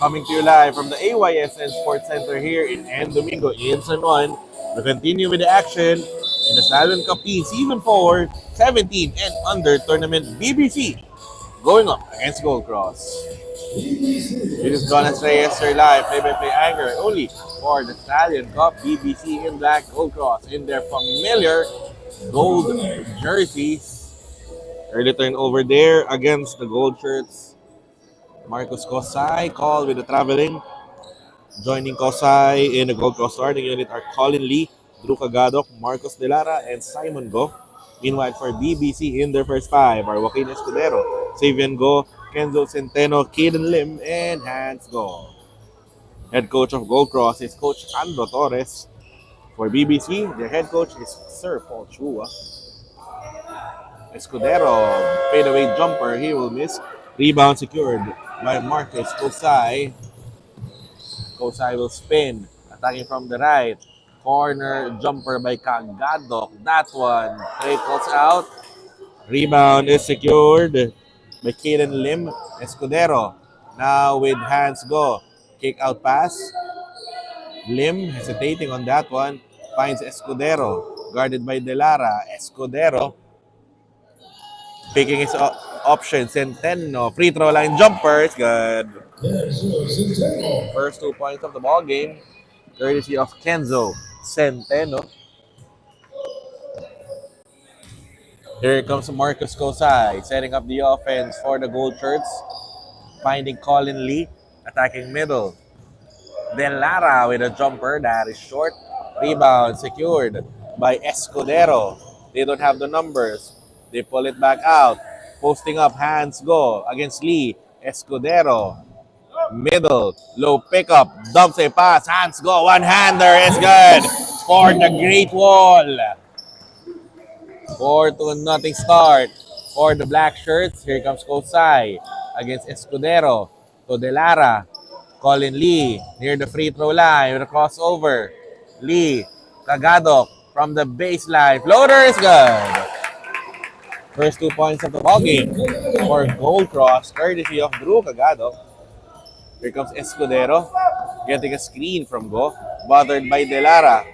Coming to you live from the AYSN Sports Center here in Domingo in San Juan. We continue with the action in the Stallion Cup Season 4, 17 and under tournament BBC. Going up against Gold Cross. This is Jonas Reyes, your live play-by-play anchor only for the Stallion Cup BBC in black Gold Cross in their familiar gold jerseys. Early turnover there against the gold shirts. Marcos Kosai called with the traveling. Joining Kosai in the Gold Cross starting unit are Colin Lee, Drew Cagadok, Marcos De Lara, and Simon Go. Meanwhile, for BBC in their first five are Joaquin Escudero, Savian Go, Kenzo Centeno, Kaden Lim, and Hans Go. Head coach of Gold Cross is Coach Andro Torres. For BBC, their head coach is Sir Paul Chua. Escudero, fadeaway jumper, he will miss. Rebound secured by Marcos Kosai. Kosai will spin, attacking from the right. Corner jumper by Cagadok. That one trickles out. Rebound is secured by Kaden Lim. Escudero now with Hans Go. Kick out pass. Lim hesitating on that one. Finds Escudero. Guarded by De Lara. Escudero picking his option. Centeno. Free throw line jumper. It's good. First 2 points of the ball game. Courtesy of Kenzo Centeno. Here comes Marcos Kosai setting up the offense for the gold shirts. Finding Colin Lee. Attacking middle. De Lara with a jumper that is short. Rebound secured by Escudero. They don't have the numbers. They pull it back out. Posting up, Hans Go against Lee. Escudero. Middle. Low pickup. Dumps a pass. Hans Go. One-hander is good. For the Great Wall. 4-0 start for the black shirts. Here comes Kosai against Escudero. To De Lara. Colin Lee near the free throw line with a crossover. Lee. Cagadok from the baseline. Floater is good. First 2 points of the ball game for Gold Cross, courtesy of Drew Cagadok. Here comes Escudero, getting a screen from Go, bothered by De Lara.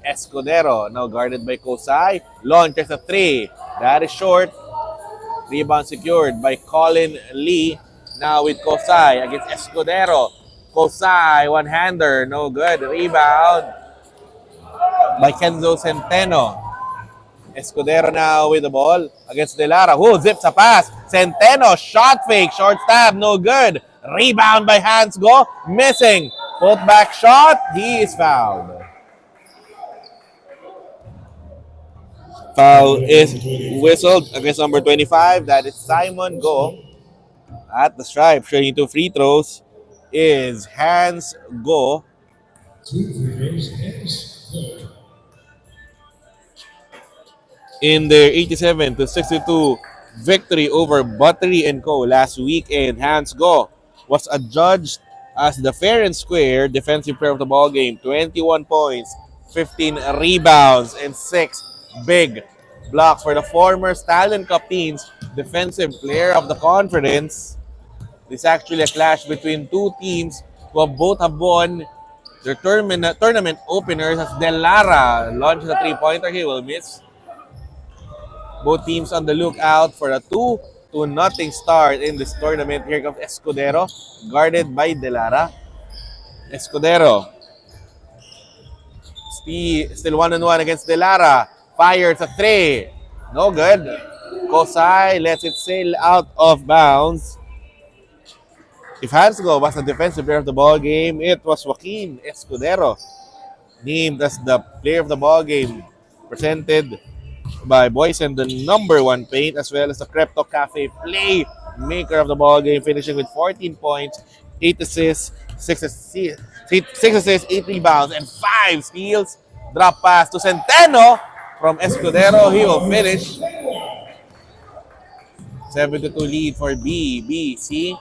Escudero, now guarded by Kosai, launches a three. That is short. Rebound secured by Colin Lee. Now with Kosai against Escudero. Kosai, one-hander, no good. Rebound by Kenzo Centeno. Escudero now with the ball against De Lara, who zips a pass. Centeno, shot fake, short stab, no good. Rebound by Hans Go, missing. Put back shot, he is fouled. Foul is whistled against number 25. That is Simon Go. At the stripe, shooting 2 free throws is Hans Go. 2 free throws, Hans Go. In their 87-62 victory over Buttery & Co. last weekend, Hans Go was adjudged as the fair and square defensive player of the ball game. 21 points, 15 rebounds, and 6 big blocks for the former Stallion Cup team's defensive player of the conference. This is actually a clash between two teams who both have won their tournament openers. As De Lara launches a 3-pointer, he will miss. Both teams on the lookout for a 2-0 start in this tournament. Here comes Escudero, guarded by De Lara. Escudero. Still 1-on-1 against De Lara. Fires a 3. No good. Kosai lets it sail out of bounds. If Hans Go was the defensive player of the ball game, it was Joaquin Escudero, named as the player of the ball game, presented by Boys and the #1 paint, as well as the Crypto Cafe playmaker of the ball game, finishing with 14 points, 8 assists, 8 rebounds, and 5 steals. Drop pass to Centeno from Escudero. He will finish. 7-2 lead for BBC.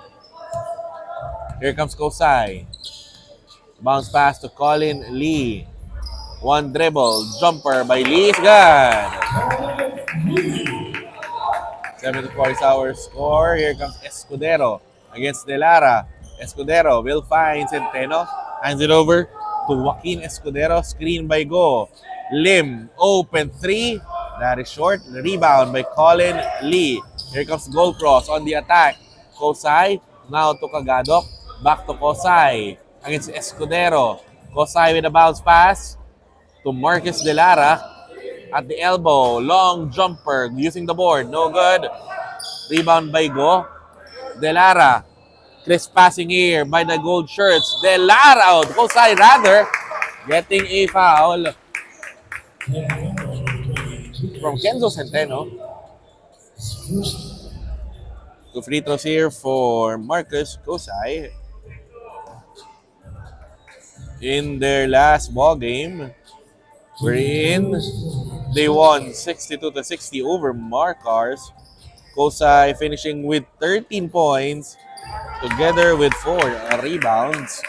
Here comes Kosai. Bounce pass to Colin Lee. One dribble, jumper by Lee is good. 7-4 is our score. Here comes Escudero against De Lara. Escudero will find Centeno. Hands it over to Joaquin Escudero. Screen by Go. Lim, open three. That is short. Rebound by Colin Lee. Here comes goal cross on the attack. Kosai, now to Kagadok. Back to Kosai against Escudero. Kosai with a bounce pass to Marcus Delara at the elbow. Long jumper using the board. No good. Rebound by Go. Delara. Crisp passing here by the gold shirts. Delara out. Kosai rather. Getting a foul from Kenzo Centeno. Two free throws here for Marcus Kosai. In their last ball game, wherein they won 62-60 over Marcars. Kosai finishing with 13 points together with 4 rebounds.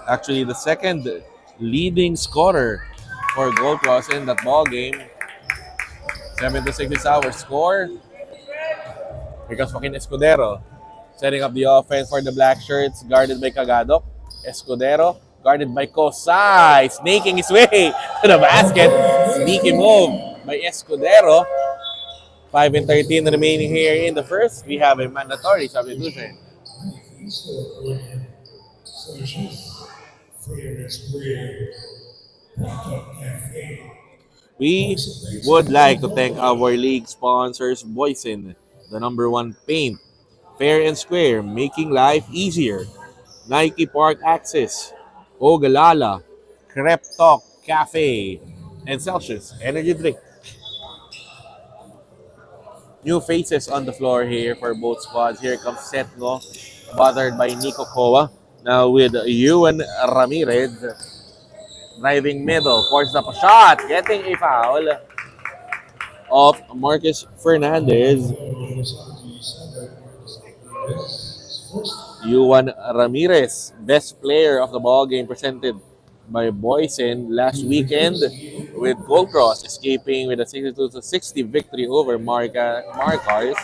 Actually, the second leading scorer for Gold Cross in that ball game. 7-6 is our score. Here comes Joaquin Escudero. Setting up the offense for the black shirts, guarded by Kagadok. Escudero, guarded by Kosai, snaking his way to the basket. Sneaky move by Escudero. 5-13 remaining here in the first. We have a mandatory substitution. We would like to thank our league sponsors, Boysen, the #1 paint, Fair and Square, making life easier. Nike Park Access, Ogalala, Crep Talk Cafe, and Celsius Energy Drink. New faces on the floor here for both squads. Here comes Setno, bothered by Nico Koa. Now with Ewan Ramirez. Driving middle, forced up a shot, getting a foul of Marcus Fernandez. Yuan Ramirez, best player of the ball game, presented by Boysen last weekend with Gold Cross escaping with a 62-60 victory over Marcars.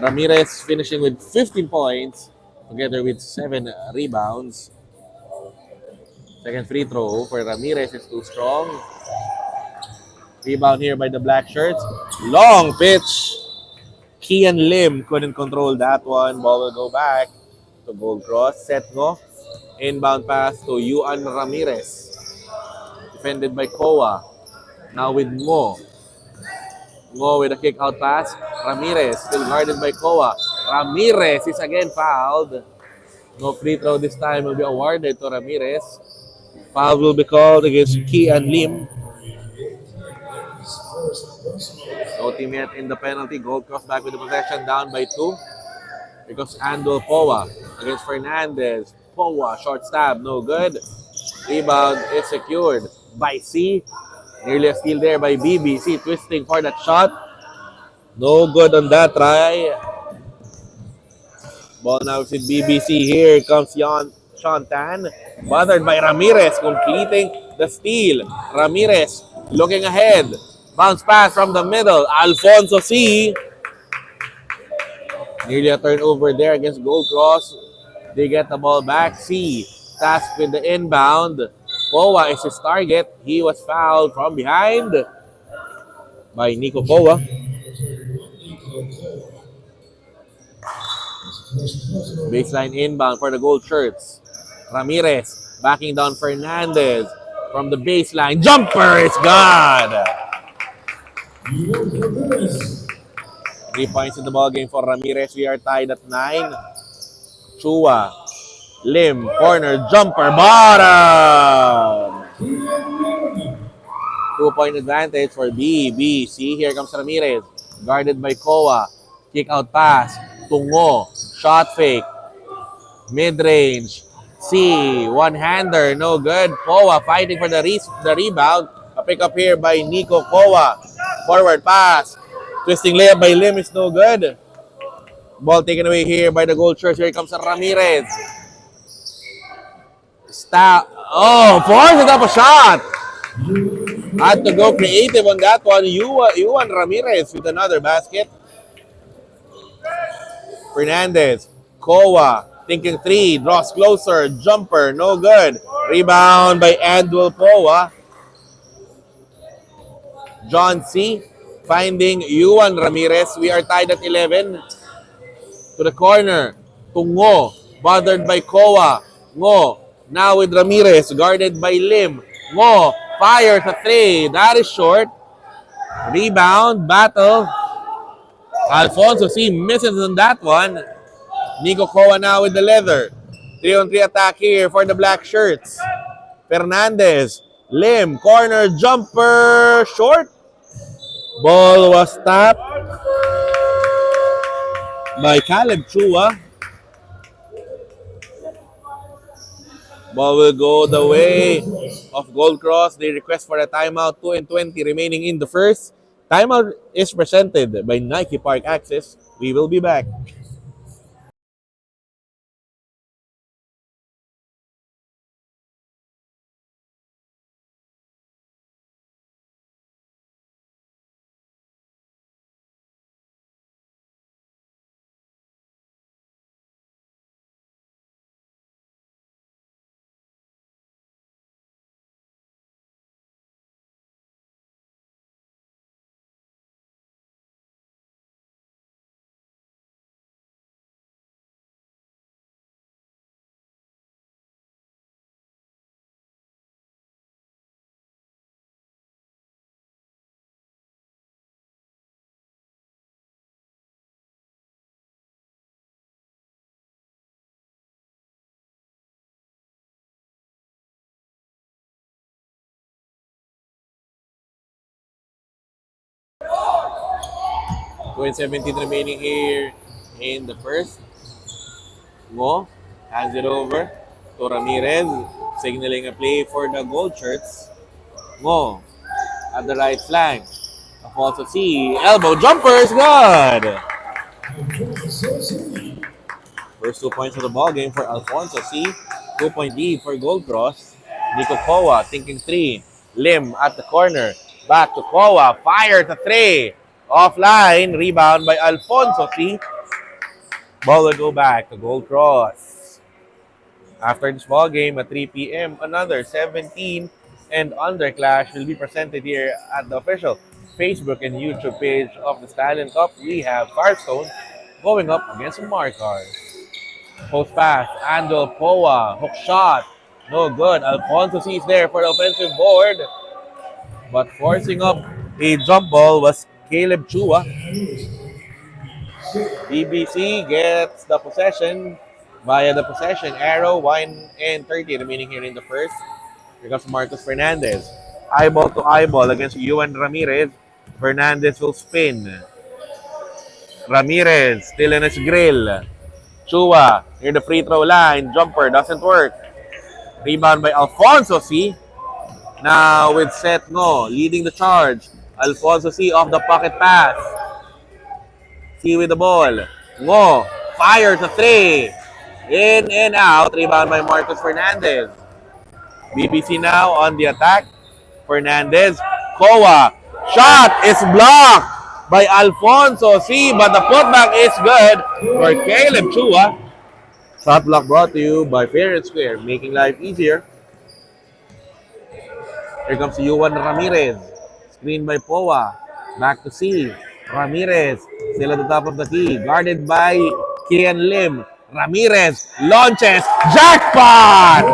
Ramirez finishing with 15 points together with 7 rebounds. Second free throw for Ramirez is too strong. Rebound here by the black shirts. Long pitch. Kian Lim couldn't control that one. Ball will go back to Gold Cross. Setno. Inbound pass to Yuan Ramirez. Defended by Koa. Now with Mo. Mo with a kick out pass. Ramirez still guarded by Koa. Ramirez is again fouled. No free throw this time will be awarded to Ramirez. Foul will be called against Kian Lim. No team yet in the penalty. Gold Cross back with the possession, down by 2. Because Andol Poa against Fernandez. Poa, short stab, no good. Rebound is secured by C. Nearly a steal there by BBC, twisting for that shot. No good on that try. Ball now with BBC. Here comes Sean Tan. Bothered by Ramirez, completing the steal. Ramirez looking ahead. Bounce pass from the middle. Alfonso C. Nearly a turnover there against Gold Cross. They get the ball back. C. Tasked with the inbound. Poa is his target. He was fouled from behind by Nico Poa. Baseline inbound for the gold shirts. Ramirez backing down Fernandez from the baseline. Jumper is gone. 3 points in the ball game for Ramirez. We are tied at 9. Chua, Lim, corner, jumper, bottom. 2-point advantage for BBC. Here comes Ramirez, guarded by Koa. Kick out pass. Tungo, shot fake. Mid-range. C, one-hander, no good. Koa fighting for the rebound. A pick up here by Nico Koa. Forward pass. Twisting layup by Lim is no good. Ball taken away here by the gold shirt. Here comes Ramirez. Forces up a shot. Had to go creative on that one. Yuan Ramirez with another basket. Fernandez. Kowa. Thinking three. Draws closer. Jumper. No good. Rebound by Andwell Kowa. John C. Finding Yuan Ramirez. We are tied at 11. To the corner. To Ngo. Bothered by Kowa. Ngo. Now with Ramirez. Guarded by Lim. Ngo. Fires a three. That is short. Rebound. Battle. Alfonso C. misses on that one. Nico Kowa now with the leather. 3-on-3 attack here for the black shirts. Fernandez. Lim. Corner jumper. Short. Ball was tapped by Caleb Chua. Ball will go the way of Gold Cross. They request for a timeout. 2:20 remaining in the first. Timeout is presented by Nike Park Access. We will be back. With 17 remaining here in the first. Mo hands it over to Ramirez, signaling a play for the gold shirts. Mo at the right flank. Alfonso C. Elbow jumper is good. First 2 points of the ball game for Alfonso C. 2-point lead for Gold Cross. Nico Kowa thinking three. Lim at the corner. Back to Kowa. Fire to three. Offline. Rebound by Alfonso C. Ball will go back to Gold Cross. After this ball game at 3 p.m., another 17 and under clash will be presented here at the official Facebook and YouTube page of the Stallion Cup. We have Firestone going up against Marcars. Post pass, Andel Poa, hook shot, no good. Alfonso sees there for the offensive board, but forcing up a jump ball was Caleb Chua. BBC gets the possession via the possession arrow. 1:30 remaining here in the first. Here comes Marcos Fernandez. Eyeball to eyeball against Yuan Ramirez. Fernandez will spin. Ramirez still in his grill. Chua near the free throw line. Jumper doesn't work. Rebound by Alfonso C. Now with Seth Ngo leading the charge. Alfonso C off the pocket pass. C with the ball. Ngo fires a three. In and out. Rebound by Marcos Fernandez. BBC now on the attack. Fernandez. Kowa. Shot is blocked by Alfonso C. But the putback is good for Caleb Chua. Shot block brought to you by Fair and Square, making life easier. Here comes Yuan Ramirez. Screen by Poa. Back to C. Ramirez. Still at the top of the key. Guarded by Kian Lim. Ramirez launches. Jackpot!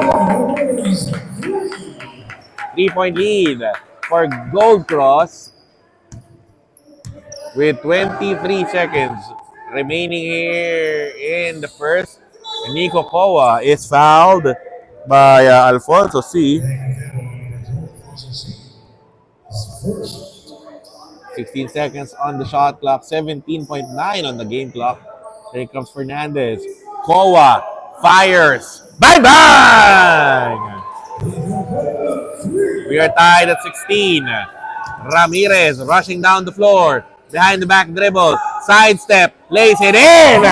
3-point lead for Gold Cross with 23 seconds remaining here in the first. Nico Kowa is fouled by Alfonso C. 16 seconds on the shot clock, 17.9 on the game clock. Here comes Fernandez. Kowa fires. Bang bang! We are tied at 16. Ramirez rushing down the floor. Behind the back dribble. Sidestep. Lays it in.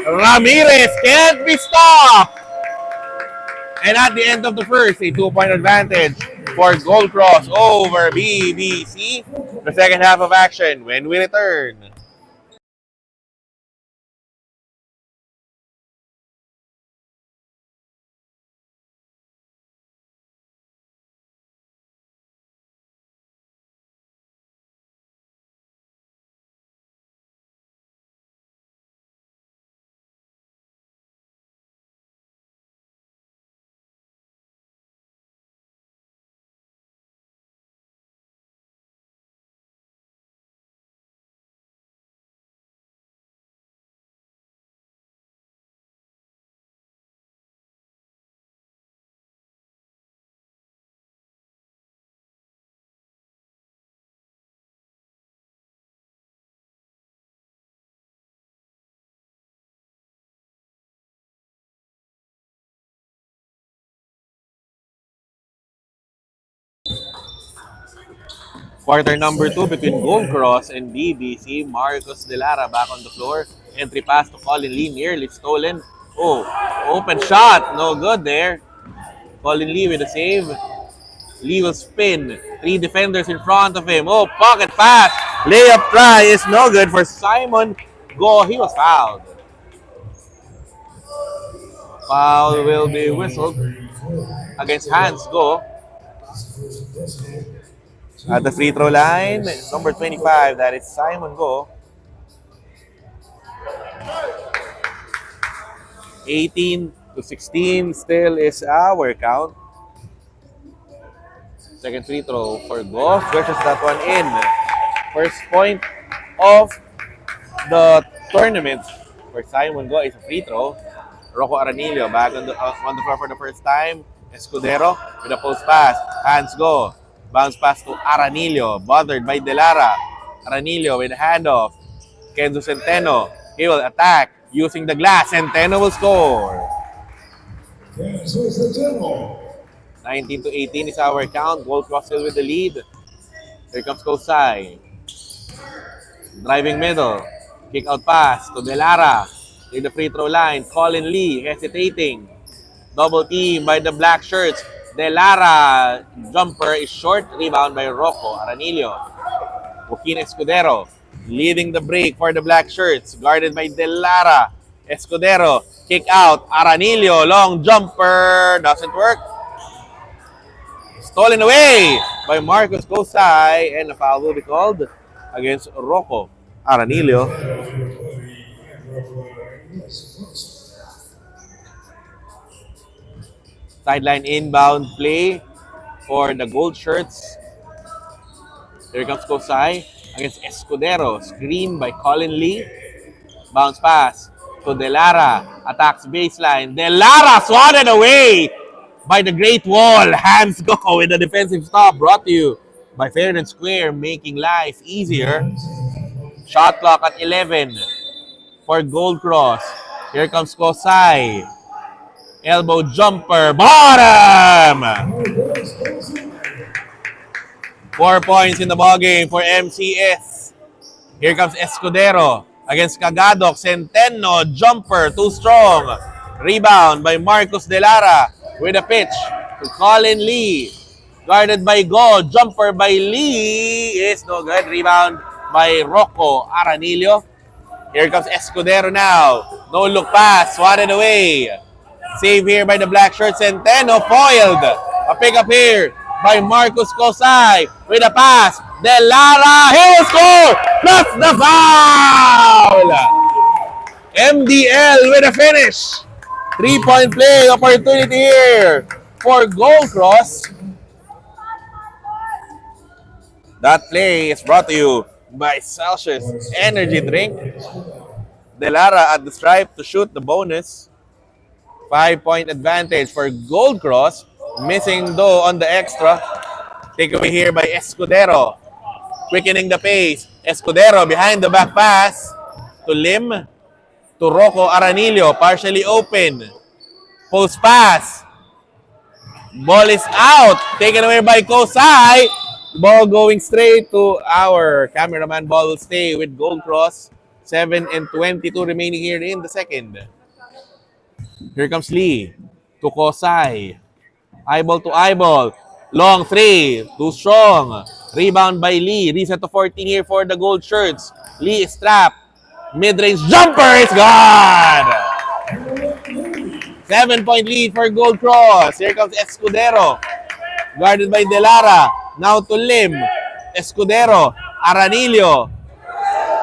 Ramirez can't be stopped. And at the end of the first, a 2-point advantage for Gold Cross over BBC. The second half of action when we return. Quarter number 2 between Gold Cross and BBC. Marcos De Lara back on the floor. Entry pass to Colin Lee, nearly stolen. Oh, open shot. No good there. Colin Lee with a save. Lee will spin. 3 defenders in front of him. Oh, pocket pass. Layup try is no good for Simon Go. He was fouled. Foul will be whistled against Hans Go. At the free throw line, number 25, that is Simon Go. 18-16 still is our count. Second free throw for Go. Switches that one in. First point of the tournament for Simon Go is a free throw. Rocco Aranillo back on the floor for the first time. Escudero with a post pass. Hands Go. Bounce pass to Aranillo. Bothered by De Lara. Aranillo with a handoff. Kenzo Centeno. He will attack using the glass. Centeno will score. 19-18 is our count. Gold Cross still with the lead. Here comes Kosai. Driving middle. Kick out pass to De Lara. Near the free throw line. Colin Lee hesitating. Double team by the black shirts. De Lara. Jumper is short. Rebound by Rocco Aranillo. Joaquin Escudero leading the break for the black shirts. Guarded by De Lara. Escudero. Kick out. Aranillo. Long jumper. Doesn't work. Stolen away by Marcos Kosai. And a foul will be called against Rocco Aranillo. Sideline inbound play for the gold shirts. Here comes Kosai against Escudero. Screen by Colin Lee. Bounce pass to De Lara. Attacks baseline. De Lara swatted away by the Great Wall. Hands Go with the defensive stop. Brought to you by Fair and Square, making life easier. Shot clock at 11 for Gold Cross. Here comes Kosai. Elbow jumper. Bottom! 4 points in the ballgame for MCS. Here comes Escudero against Cagadok. Centeno. Jumper. Too strong. Rebound by Marcos De Lara with a pitch to Colin Lee. Guarded by Go. Jumper by Lee is no good. Rebound by Rocco Aranillo. Here comes Escudero now. No look pass. Swatted away. Save here by the black shirt. Centeno foiled. A pick up here by Marcos Kosai with a pass. De Lara. He will score. Plus the foul. MDL with a finish. 3-point play opportunity here for Gold Cross. That play is brought to you by Celsius Energy Drink. De Lara at the stripe to shoot the bonus. 5-point advantage for Gold Cross. Missing though on the extra. Takeaway here by Escudero. Quickening the pace. Escudero behind the back pass to Lim. To Rocco Aranillo. Partially open. Post pass. Ball is out. Taken away by Kosai. Ball going straight to our cameraman. Ball will stay with Gold Cross. 7:22 remaining here in the second. Here comes Lee to Kosai. Eyeball to eyeball. Long three. Too strong. Rebound by Lee. Reset to 14 here for the gold shirts. Lee is trapped. Mid-range jumper is gone. 7-point lead for Gold Cross. Here comes Escudero. Guarded by De Lara. Now to Lim. Escudero. Aranillo.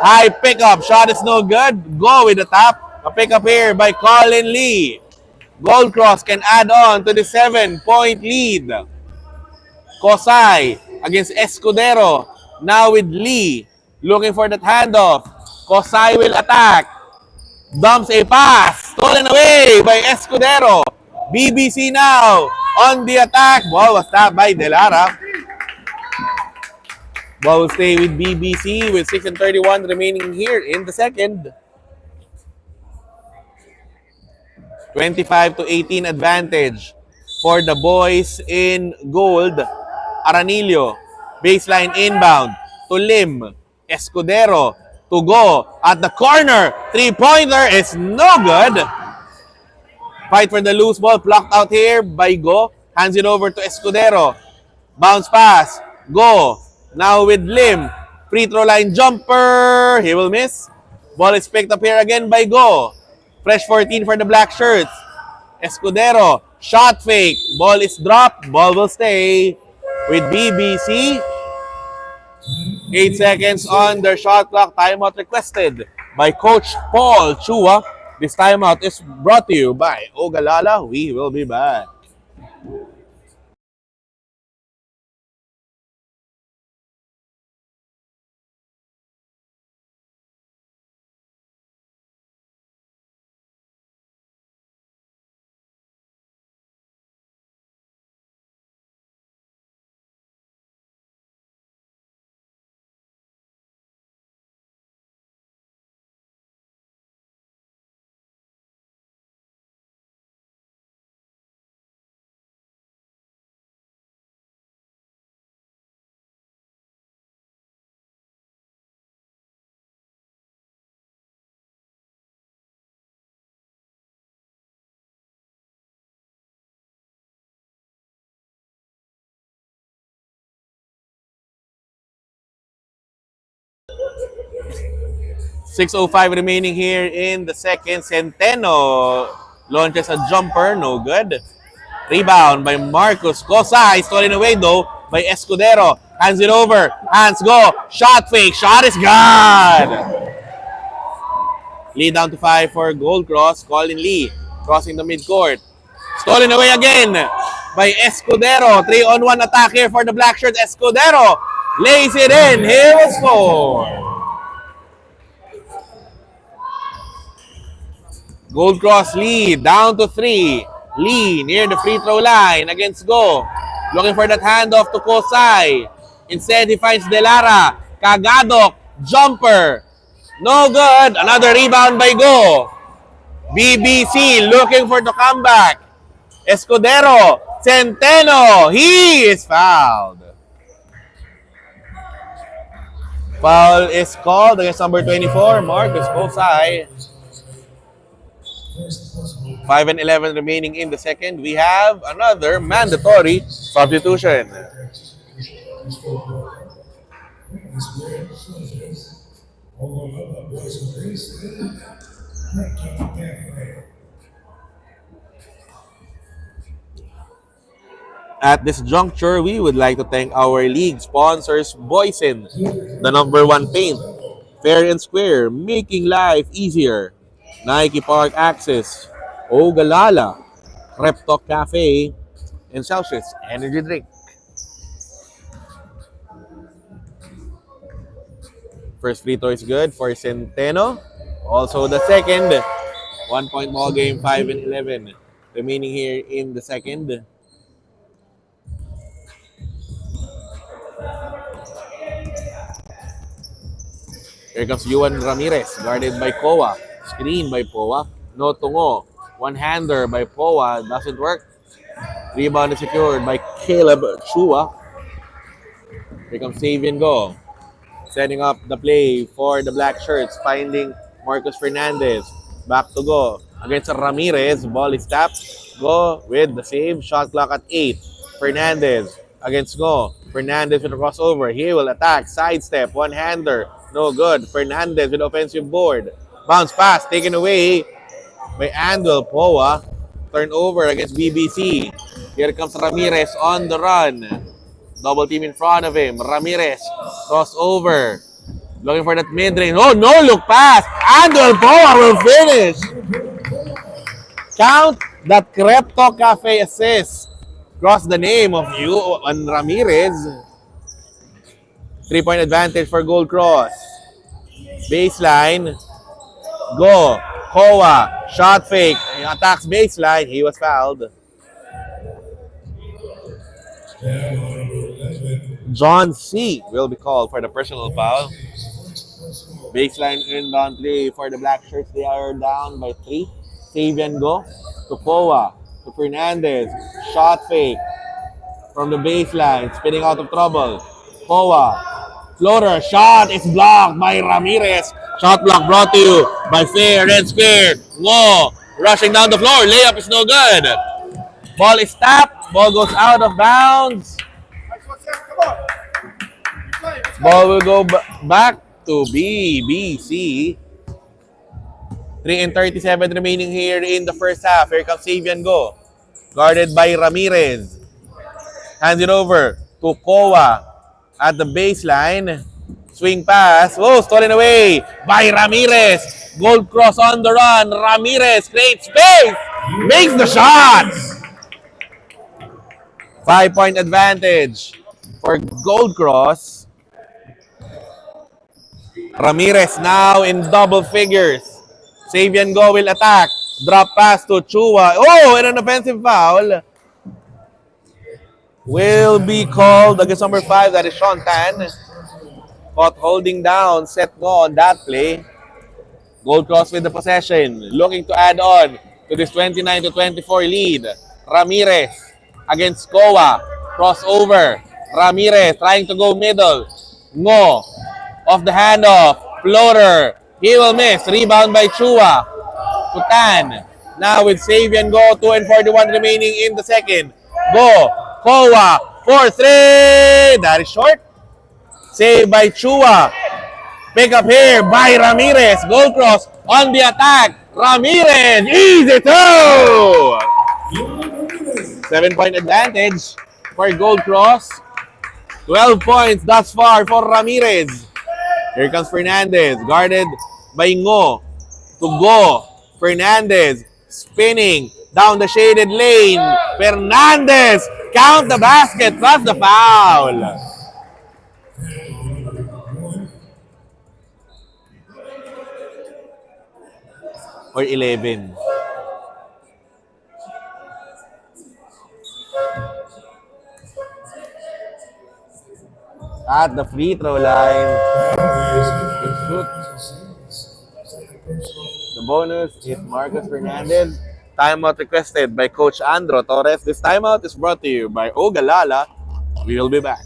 High pickup. Shot is no good. Go with the top. A pickup here by Colin Lee. Gold Cross can add on to the 7-point lead. Kosai against Escudero. Now with Lee. Looking for that handoff. Kosai will attack. Dumps a pass. Stolen away by Escudero. BBC now on the attack. Ball was tapped by De Lara. Ball will stay with BBC with 6:31 remaining here in the second. 25-18 advantage for the boys in gold. Aranillo Baseline inbound to Lim. Escudero to go at the corner. Three-pointer is no good. Fight for the loose ball. Plucked out here by Go. Hands it over to Escudero. Bounce pass. Go. Now with Lim. Free throw line jumper. He will miss. Ball is picked up here again by Go. Fresh 14 for the black shirts. Escudero. Shot fake. Ball is dropped. Ball will stay with BBC. 8 seconds on their shot clock. Timeout requested by Coach Paul Chua. This timeout is brought to you by Ogalala. We will be back. .6:05 remaining here in the second. Centeno launches a jumper. No good. Rebound by Marcus Cosay. Stolen away though by Escudero. Hands it over. Hands go. Shot fake. Shot is good. Lead down to 5 for Gold Cross. Colin Lee crossing the midcourt. Stolen away again by Escudero. 3-on-1 attack here for the black shirts. Escudero lays it in. He will score. Gold Cross lead down to 3. Lee near the free throw line against Go. Looking for that handoff to Kosai. Instead, he finds Delara. Kagadok. Jumper. No good. Another rebound by Go. BBC looking for the comeback. Escudero. Centeno. He is fouled. Foul is called against number 24, Marcus Kosai. 5:11 remaining in the second. We have another mandatory substitution. At this juncture, we would like to thank our league sponsors, Boysen, the #1 paint, fair and square, making life easier. Nike Park Access, Ogalala, Rep Talk Cafe, and Celsius Energy Drink. First free throw is good for Centeno. Also the second. 1-point ball game, 5:11 remaining here in the second. Here comes Yuan Ramirez, guarded by Kowa. Screen by Poa. No tungo. One-hander by Poa. Doesn't work. Rebound is secured by Caleb Chua. Here comes Savian Go. Setting up the play for the black shirts. Finding Marcus Fernandez. Back to Go. Against Ramirez. Ball is tapped. Go with the save. Shot clock at 8. Fernandez against Go. Fernandez with a crossover. He will attack. Sidestep. One-hander. No good. Fernandez with offensive board. Bounce pass taken away by Andel Poa. Turnover against BBC. Here comes Ramirez on the run. Double team in front of him. Ramirez. Crossover. Looking for that mid-range. Oh, no look pass. Andel Poa will finish. Count that Crypto Cafe assist. Cross the name of Yuan Ramirez. 3-point advantage for Gold Cross. Baseline. Go. Kowa. Shot fake. He attacks baseline. He was fouled. John C. will be called for the personal foul. Baseline inbound play for the black shirts. They are down by 3. Savian Go. To Kowa. To Fernandez. Shot fake. From the baseline. Spinning out of trouble. Kowa. Floater. Shot is blocked by Ramirez. Shot block brought to you by Fair. Red Square. Ngo. Rushing down the floor. Layup is no good. Ball is tapped. Ball goes out of bounds. Ball will go back to BBC. 3:37 remaining here in the first half. Here comes Savian Go. Guarded by Ramirez. Hands it over to Kowa at the baseline. Swing pass. Oh, stolen away by Ramirez. Gold cross on the run. Ramirez creates space. Makes the shot. 5-point advantage for Gold Cross. Ramirez now in double figures. Savian Go will attack. Drop pass to Chua. Oh, and an offensive foul will be called against number 5. That is Sean Tan. Caught holding down Seth Go on that play. Gold Cross with the possession. Looking to add on to this 29-24 lead. Ramirez against Kowa. Crossover. Ramirez trying to go middle. Ngo. Off the handoff. Floater. He will miss. Rebound by Chua. To Tan. Now with Savian Go. 2:41 remaining in the second. Go. Kowa. 4-3. That is short. Saved by Chua. Pick up here by Ramirez. Gold Cross on the attack. Ramirez. Easy two. 7-point advantage for Gold Cross. 12 points thus far for Ramirez. Here comes Fernandez. Guarded by Ngo. To Go. Fernandez spinning down the shaded lane. Fernandez. Count the basket plus the foul. Or 11. At the free throw line. The bonus is Marcus Fernandez. Timeout requested by Coach Andro Torres. This timeout is brought to you by Ogalala. We will be back.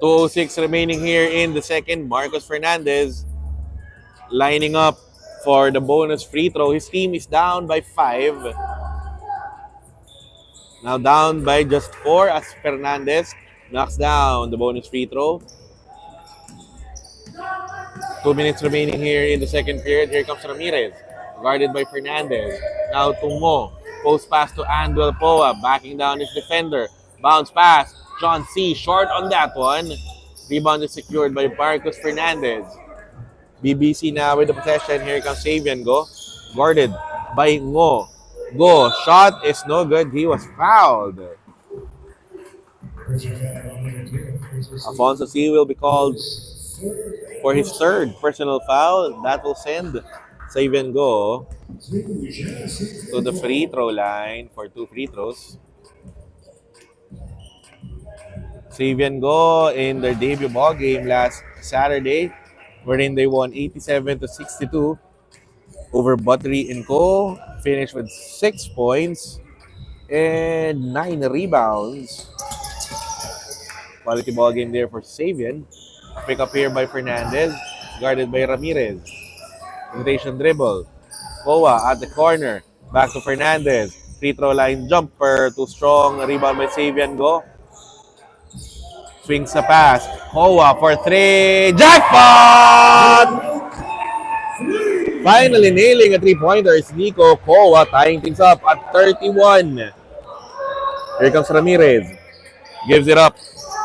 .206 remaining here in the second. Marcus Fernandez lining up for the bonus free throw. His team is down by 5. Now down by just 4 as Fernandez knocks down the bonus free throw. 2 minutes remaining here in the second period. Here comes Ramirez. Guarded by Fernandez. Now to Mo. Post pass to Andwell Poa. Backing down his defender. Bounce pass. John C. Short on that one. Rebound is secured by Marcus Fernandez. BBC now with the possession. Here comes Savian Go. Guarded by Ngo. Go. Shot is no good. He was fouled. Alfonso C. will be called for his third personal foul. That will send Savian Go to the free throw line for 2 free throws. Savian Go in their debut ball game last Saturday, wherein they won 87-62 over Buttery & Co. Finished with 6 points and 9 rebounds. Quality ball game there for Savian. Pick up here by Fernandez, guarded by Ramirez. Invitation dribble. Kowa at the corner. Back to Fernandez. Free throw line jumper. Too strong. Rebound by Savian Go. Swings sa pass. Kowa for 3. Jackpot! Finally nailing a 3-pointer is Nico Kowa, tying things up at 31. Here comes Ramirez. Gives it up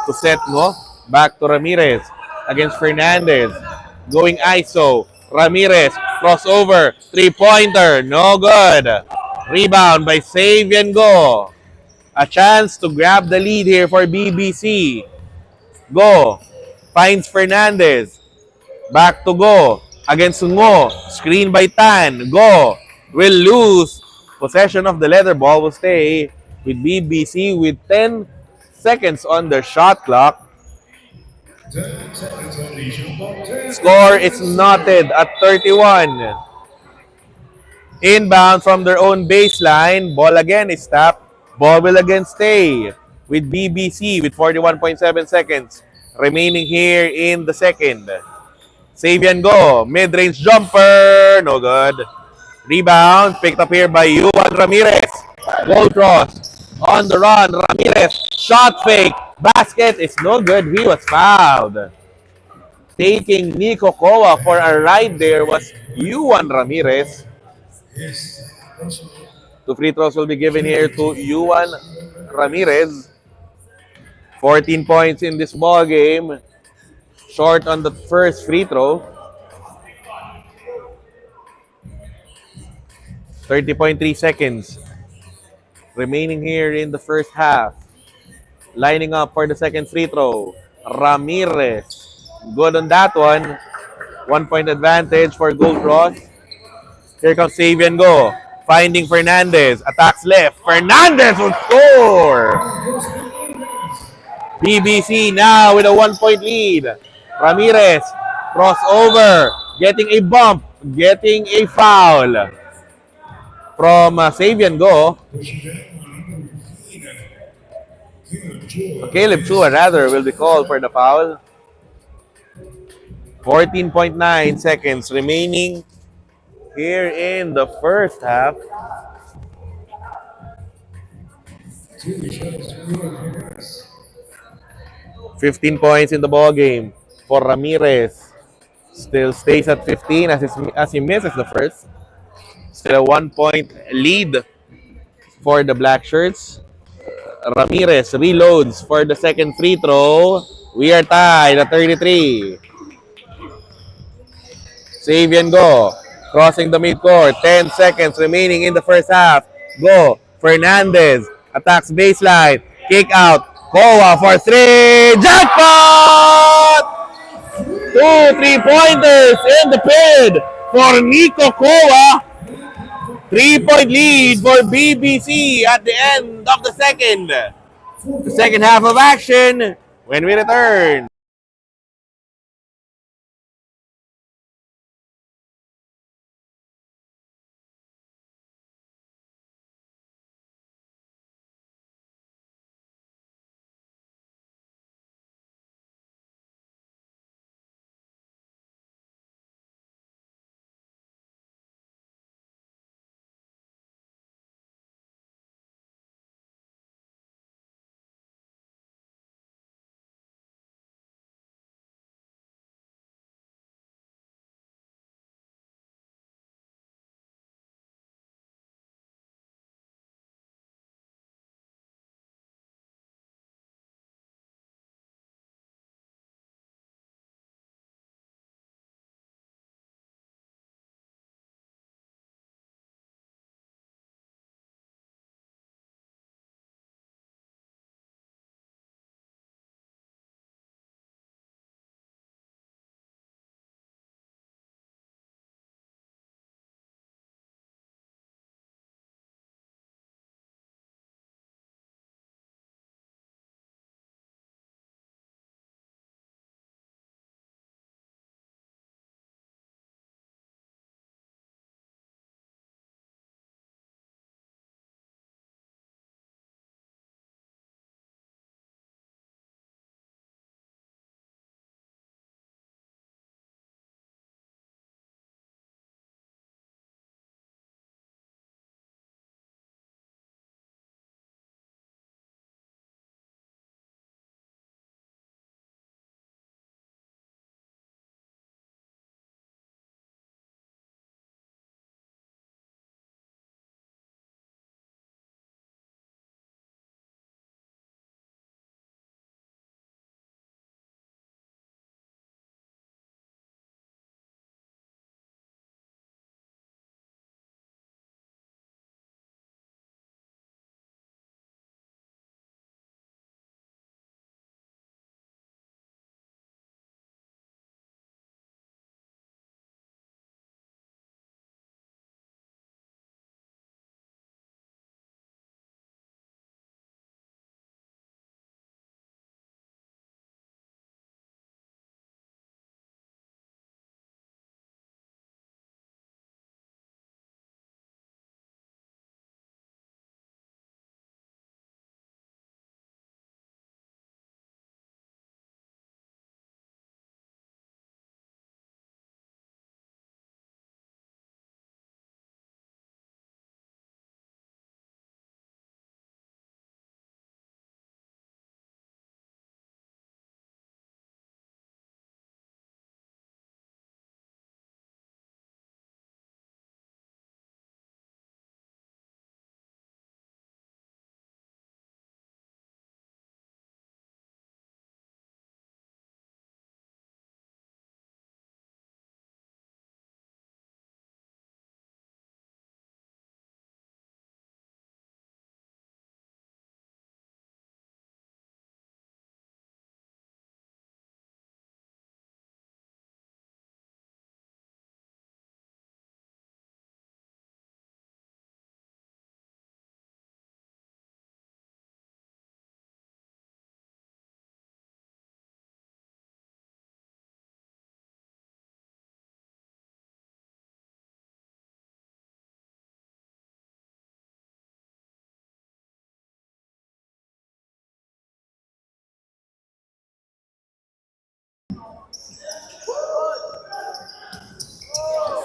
to Setno. Back to Ramirez against Fernandez. Going ISO. Ramirez. Crossover. 3-pointer. No good. Rebound by Savian Go. A chance to grab the lead here for BBC. Go. Finds Fernandez. Back to Go. Against Ngo. Screen by Tan. Go. Will lose. Possession of the leather ball will stay with BBC with 10 seconds on the shot clock. 10 seconds on the shot clock. Score is knotted at 31. Inbound from their own baseline. Ball again is tapped. Ball will again stay with BBC with 41.7 seconds remaining here in the second. Savian Go. Mid-range jumper. No good. Rebound. Picked up here by Juan Ramirez. Goal cross. On the run. Ramirez. Shot fake. Basket is no good. He was fouled. Taking Nico Kowa for a ride there was Juan Ramirez. Two free throws will be given here to Juan Ramirez. 14 points in this ball game. Short on the first free throw. 30.3 seconds remaining here in the first half. Lining up for the second free throw. Ramirez. Good on that one. 1 point advantage for goal cross. Here comes Savian Go. Finding Fernandez. Attacks left. Fernandez will score! BBC now with a 1 point lead. Ramirez. Crossover. Getting a bump. Getting a foul. From Savian Go. Caleb Chua rather will be called for the foul. 14.9 seconds remaining here in the first half. 15 points in the ball game for Ramirez. Still stays at 15 as he misses the first. Still a 1 point lead for the Black Shirts. Ramirez reloads for the second free throw. We are tied at 33. Savian Go. Crossing the midcourt. 10 seconds remaining in the first half. Go. Fernandez. Attacks baseline. Kick out. Kowa for 3. Jackpot! 2 3-pointers in the period for Nico Kowa. 3-point lead for BBC at the end of the second. The second half of action when we return.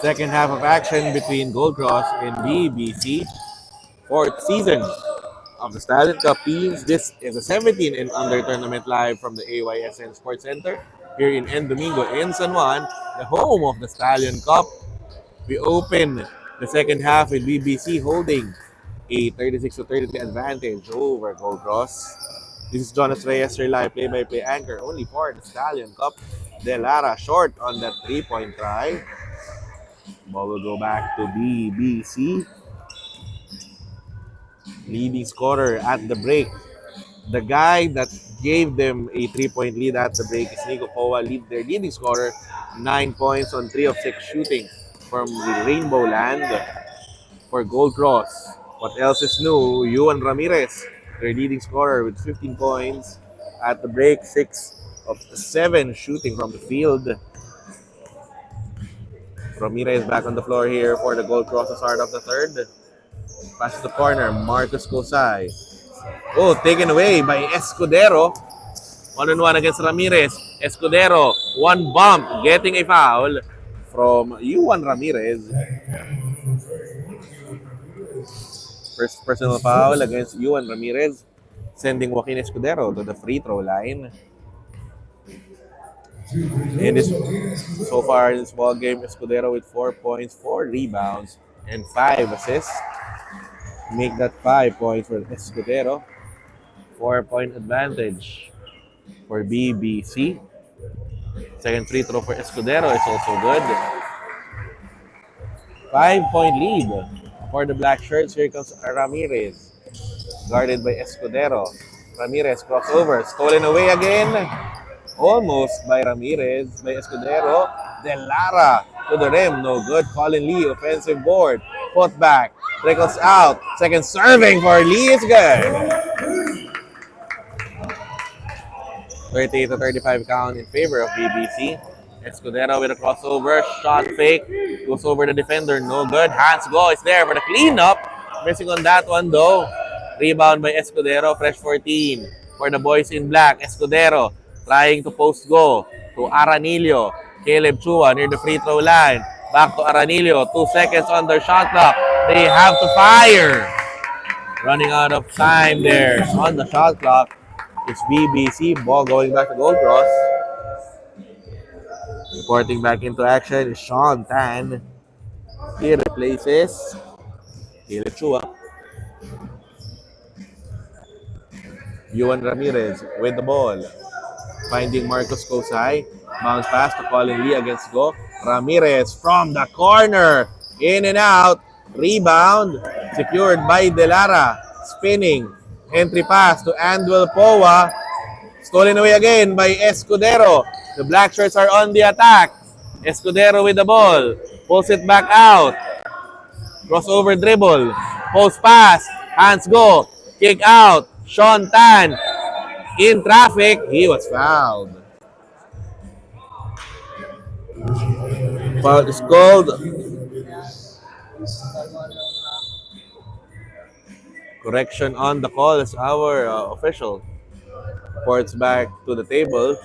Second half of action between Gold Cross and BBC. Fourth season of the Stallion Cup teams. This is a 17 and under tournament live from the AYSN Sports Center here in En Domingo in San Juan, the home of the Stallion Cup. We open the second half with BBC holding a 36-33 advantage over Gold Cross. This is Jonas Reyes, your live play-by-play anchor, only for the Stallion Cup. De Lara short on that three-point try. Ball will go back to BBC. Leading scorer at the break. The guy that gave them a 3-point lead at the break is Nico Poa, their leading scorer. 9 points on 3 of 6 shooting from the Rainbow Land for Gold Cross. What else is new? Yuan Ramirez, their leading scorer with 15 points at the break. 6 of 7 shooting from the field. Ramirez back on the floor here for the Gold Cross to start of the third. Pass to the corner, Marcus Kosai. Oh, taken away by Escudero. 1-on-1 against Ramirez. Escudero, one bump, getting a foul from Yuan Ramirez. First personal foul against Yuan Ramirez, sending Joaquin Escudero to the free throw line. In this, so far in this ball game, Escudero with 4 points, 4 rebounds, and 5 assists. Make that 5 points for Escudero. 4-point advantage for BBC. Second free throw for Escudero is also good. 5-point lead for the black shirts. Here comes Ramirez, guarded by Escudero. Ramirez crossover, stolen away again. Almost by Ramirez, by Escudero. De Lara to the rim, no good. Colin Lee, offensive board. Put back, trickles out. Second serving for Lee is good. 38-35 count in favor of BBC. Escudero with a crossover, shot fake, goes over the defender, no good. Hands go, it's there for the cleanup. Missing on that one though. Rebound by Escudero, fresh 14 for the boys in black. Escudero trying to post go to Aranillo. Caleb Chua near the free throw line. Back to Aranillo, 2 seconds on their shot clock. They have to fire. Running out of time there on the shot clock. It's BBC, ball going back to Gold Cross. Reporting back into action is Sean Tan. He replaces Caleb Chua. Yuan Ramirez with the ball. Finding Marcos Kosai. Bounce pass to Colin Lee against go. Ramirez from the corner. In and out. Rebound. Secured by De Lara. Spinning. Entry pass to Andwell Poa. Stolen away again by Escudero. The black shirts are on the attack. Escudero with the ball. Pulls it back out. Crossover dribble. Post pass. Hands go. Kick out. Sean Tan. In traffic. He was fouled. Foul is called. Correction on the call as our official reports back to the table.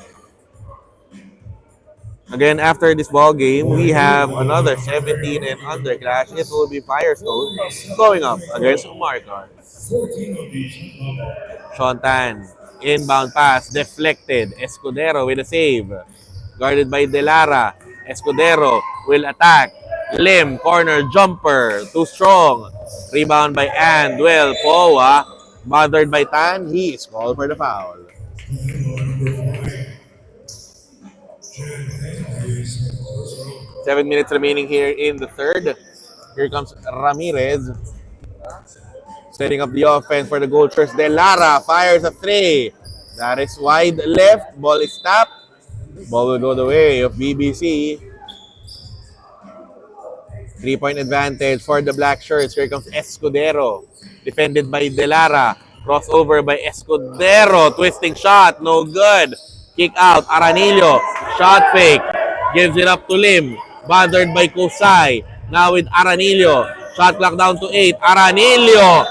Again, after this ball game, we have another 17 and under clash. It will be Firestone going up against Marcos. Sean Tan, inbound pass, deflected. Escudero with a save. Guarded by De Lara. Escudero will attack. Lim, corner jumper, too strong. Rebound by Andwell Poa. Bothered by Tan, he is called for the foul. 7 minutes remaining here in the third. Here comes Ramirez. Setting up the offense for the Gold Shirts. De Lara fires a 3. That is wide left. Ball is tapped. Ball will go the way of BBC. 3-point advantage for the black shirts. Here comes Escudero. Defended by De Lara. Crossover by Escudero. Twisting shot. No good. Kick out. Aranillo. Shot fake. Gives it up to Lim. Bothered by Kosai. Now with Aranillo. Shot clock down to 8. Aranillo.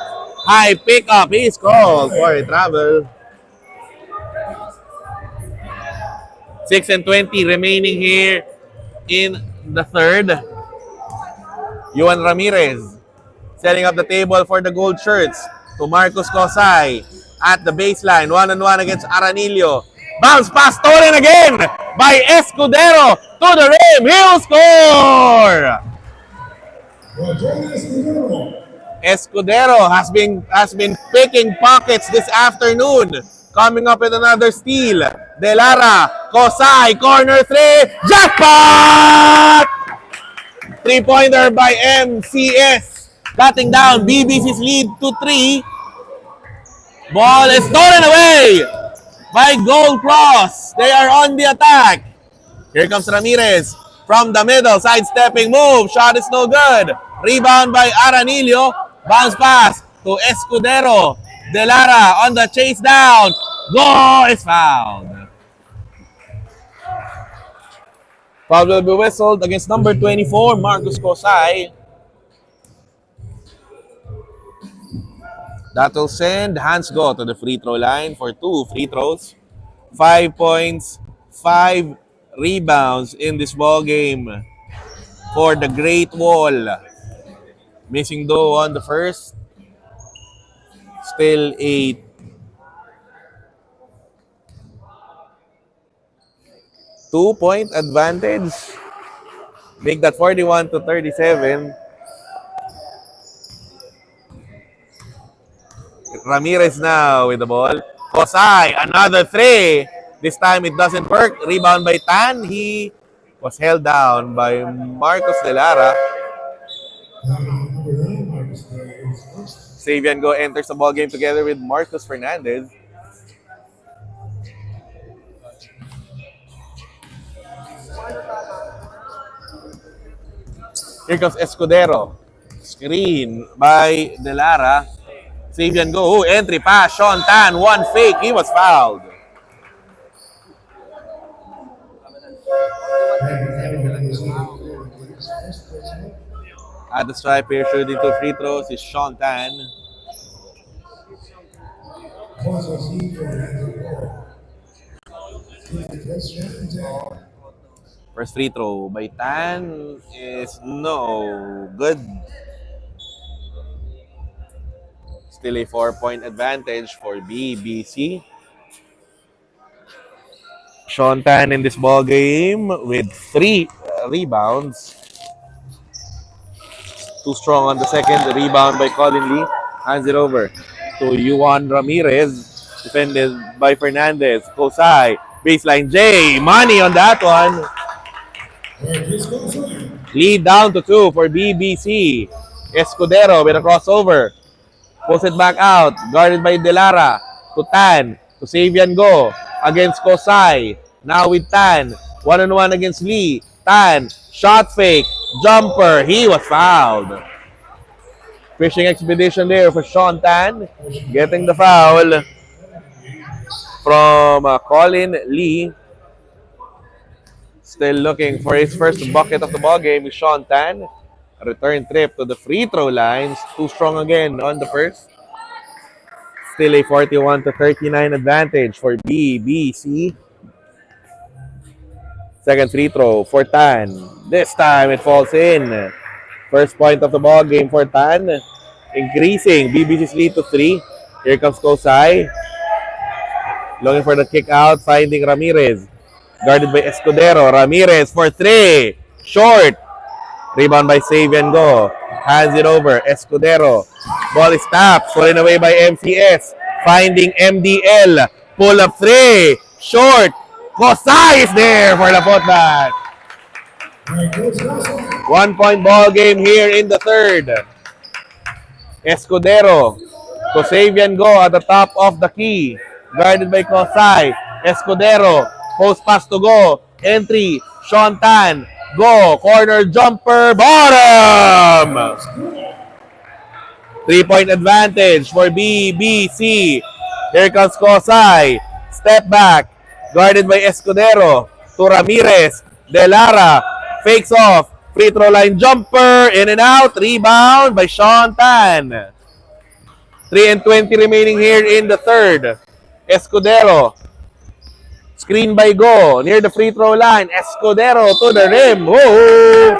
High pickup. He's called for a travel. 6:20 remaining here in the third. Juan Ramirez setting up the table for the gold shirts to Marcos Cosay at the baseline. One-on-one against Aranillo. Bounce pass stolen again by Escudero to the rim. He'll score! Escudero has been picking pockets this afternoon. Coming up with another steal. De Lara, Cosay, corner three. Jackpot! Three-pointer by MCS. Cutting down BBC's lead to 3. Ball is stolen away by Gold Cross. They are on the attack. Here comes Ramirez from the middle. Sidestepping move. Shot is no good. Rebound by Aranillo. Bounce pass to Escudero. De Lara on the chase down. Go is fouled. Foul will be whistled against number 24, Marcos Cosay. That will send Hansgo to the free throw line for 2 free throws. 5 points, 5 rebounds in this ball game for the Great Wall. Missing though on the first. Still a 2-point advantage. Make that 41-37. Ramirez now with the ball. Cosay, another 3. This time it doesn't work. Rebound by Tan. He was held down by Marcos De Lara. Savian Go enters the ball game together with Marcos Fernandez. Here comes Escudero. Screen by De Lara. Savian Go. Entry pass. Sean Tan. One fake. He was fouled. At the stripe here, shooting 2 free throws is Sean Tan. First free throw by Tan is no good. Still a 4-point advantage for BBC. Sean Tan in this ball game with 3 rebounds. Too strong on the second. Rebound by Colin Lee. Hands it over to Juan Ramirez. Defended by Fernandez. Cosay. Baseline J. Money on that one. Lead down to 2 for BBC. Escudero with a crossover. Pulls it back out. Guarded by De Lara. To Tan. To Savian Go. Against Cosay. Now with Tan. One-on-one against Lee. Tan. Shot fake. Jumper. He was fouled. Fishing expedition there for Sean Tan. Getting the foul from Colin Lee. Still looking for his first bucket of the ball game is Sean Tan. A return trip to the free throw lines. Too strong again on the first. Still a 41-39 advantage for BBC. Second free throw for Tan. This time it falls in. First point of the ball game for Tan. Increasing BBC's lead to 3. Here comes Cosay. Looking for the kick out. Finding Ramirez. Guarded by Escudero. Ramirez for 3. Short. Rebound by Savian Go. Hands it over. Escudero. Ball is tapped. Stolen away by MCS. Finding MDL. Pull up 3. Short. Cosay is there for the putback. 1-point ball game here in the third. Escudero to Savian Go at the top of the key. Guarded by Cosay. Escudero. Post pass to Go. Entry. Sean Tan. Go. Corner jumper. Bottom. 3-point advantage for BBC. Here comes Cosay. Step back. Guarded by Escudero. To Ramirez. De Lara. Fakes off. Free throw line jumper. In and out. Rebound by Sean Tan. 3:20 remaining here in the third. Escudero. Screen by Go. Near the free throw line. Escudero to the rim. Whoa!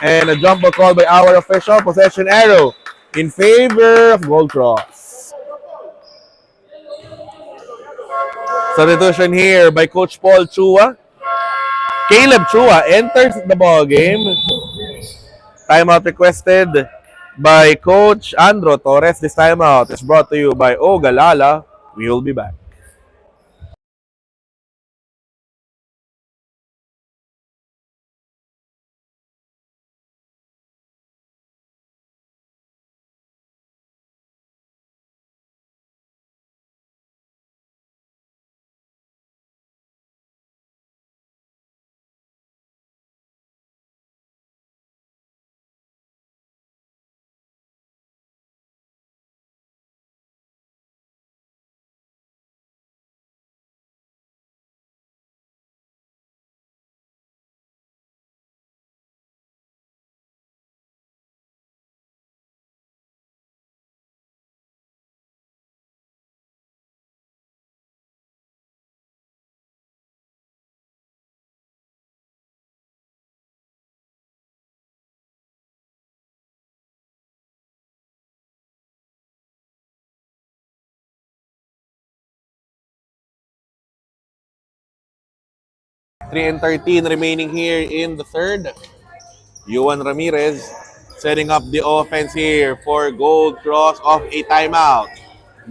And a jump ball called by our official. Possession arrow in favor of Gold Cross. Substitution here by Coach Paul Chua. Caleb Chua enters the ball game. Timeout requested by Coach Andro Torres. This timeout is brought to you by Ogalala. We will be back. Three and 13 remaining here in the third. Juan Ramirez setting up the offense here for Gold Cross off a timeout.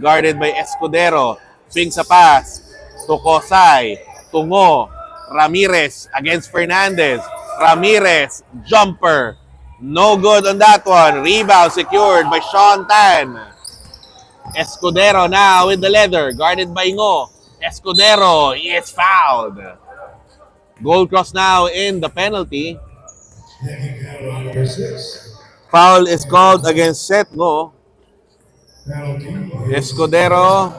Guarded by Escudero. Swings a pass to Kosay. Tungo. Ramirez against Fernandez. Ramirez, jumper. No good on that one. Rebound secured by Sean Tan. Escudero now with the leather. Guarded by Ngo. Escudero is fouled. Gold Cross now in the penalty. Foul is called against Seth Ngo. Escudero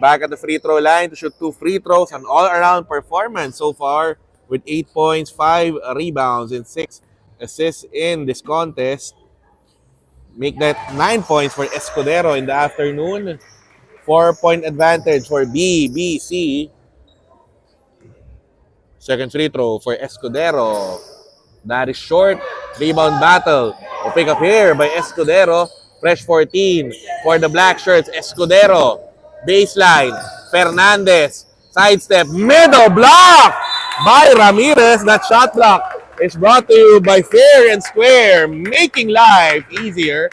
back at the free throw line to shoot 2 free throws. An all-around performance so far with 8 points, 5 rebounds, and 6 assists in this contest. Make that 9 points for Escudero in the afternoon. 4-point advantage for BBC. Second free throw for Escudero. That is short. Rebound battle. A pick up here by Escudero. Fresh 14 for the black shirts. Escudero. Baseline. Fernandez. Sidestep. Middle block by Ramirez. That shot block is brought to you by Fair and Square. Making life easier.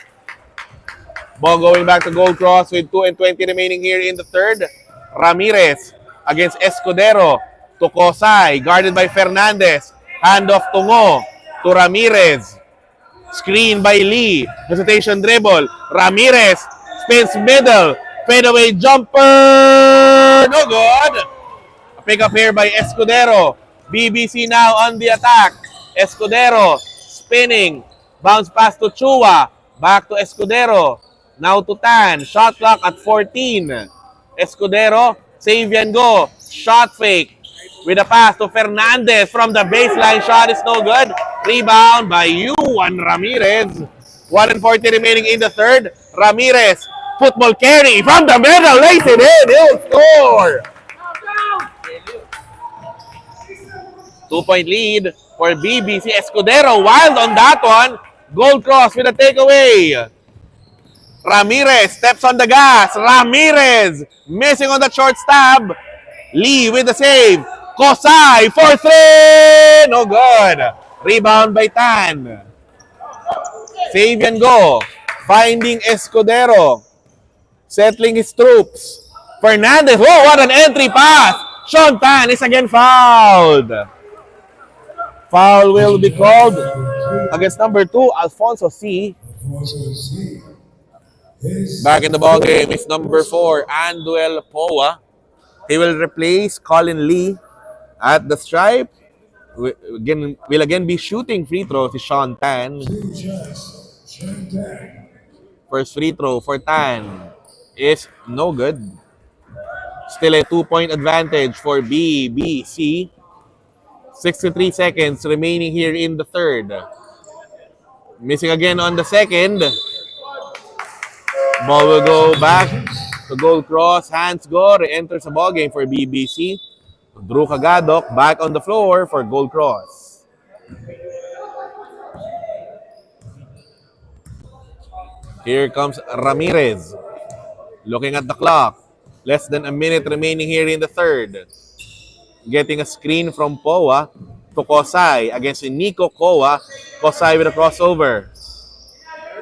Ball going back to Gold Cross with 2 and 20 remaining here in the third. Ramirez against Escudero. To Kosay. Guarded by Fernandez. Handoff to Ngo. To Ramirez. Screen by Lee. Hesitation dribble. Ramirez. Spins middle. Fadeaway jumper. No good. A pick up here by Escudero. BBC now on the attack. Escudero. Spinning. Bounce pass to Chua. Back to Escudero. Now to Tan. Shot clock at 14. Escudero. Save and go. Shot fake. With a pass to Fernandez from the baseline. Shot is no good. Rebound by Juan Ramirez. 1 and 40 remaining in the third. Ramirez. Football carry from the middle. Lays it in. He'll score. 2-point lead for BBC. Escudero wild on that one. Gold Cross with a takeaway. Ramirez steps on the gas. Ramirez missing on the short stab. Lee with the save. Kosay for 3. No good. Rebound by Tan. Save and go. Finding Escudero. Settling his troops. Fernandez. Oh, what an entry pass. Sean Tan is again fouled. Foul will be called against number 2, Alfonso C. Back in the ball game is number 4, Anduel Poa. He will replace Colin Lee at the stripe. Will again be shooting free throws to Sean Tan. First free throw for Tan is no good. Still a 2-point advantage for BBC. 63 seconds remaining here in the third. Missing again on the second. Ball will go back to Gold Cross. Hans Gore enters the ball game for BBC. Drew Kagadok back on the floor for Gold Cross. Here comes Ramirez. Looking at the clock. Less than a minute remaining here in the third. Getting a screen from Poa to Kosai against Nico Koa. Kosai with a crossover.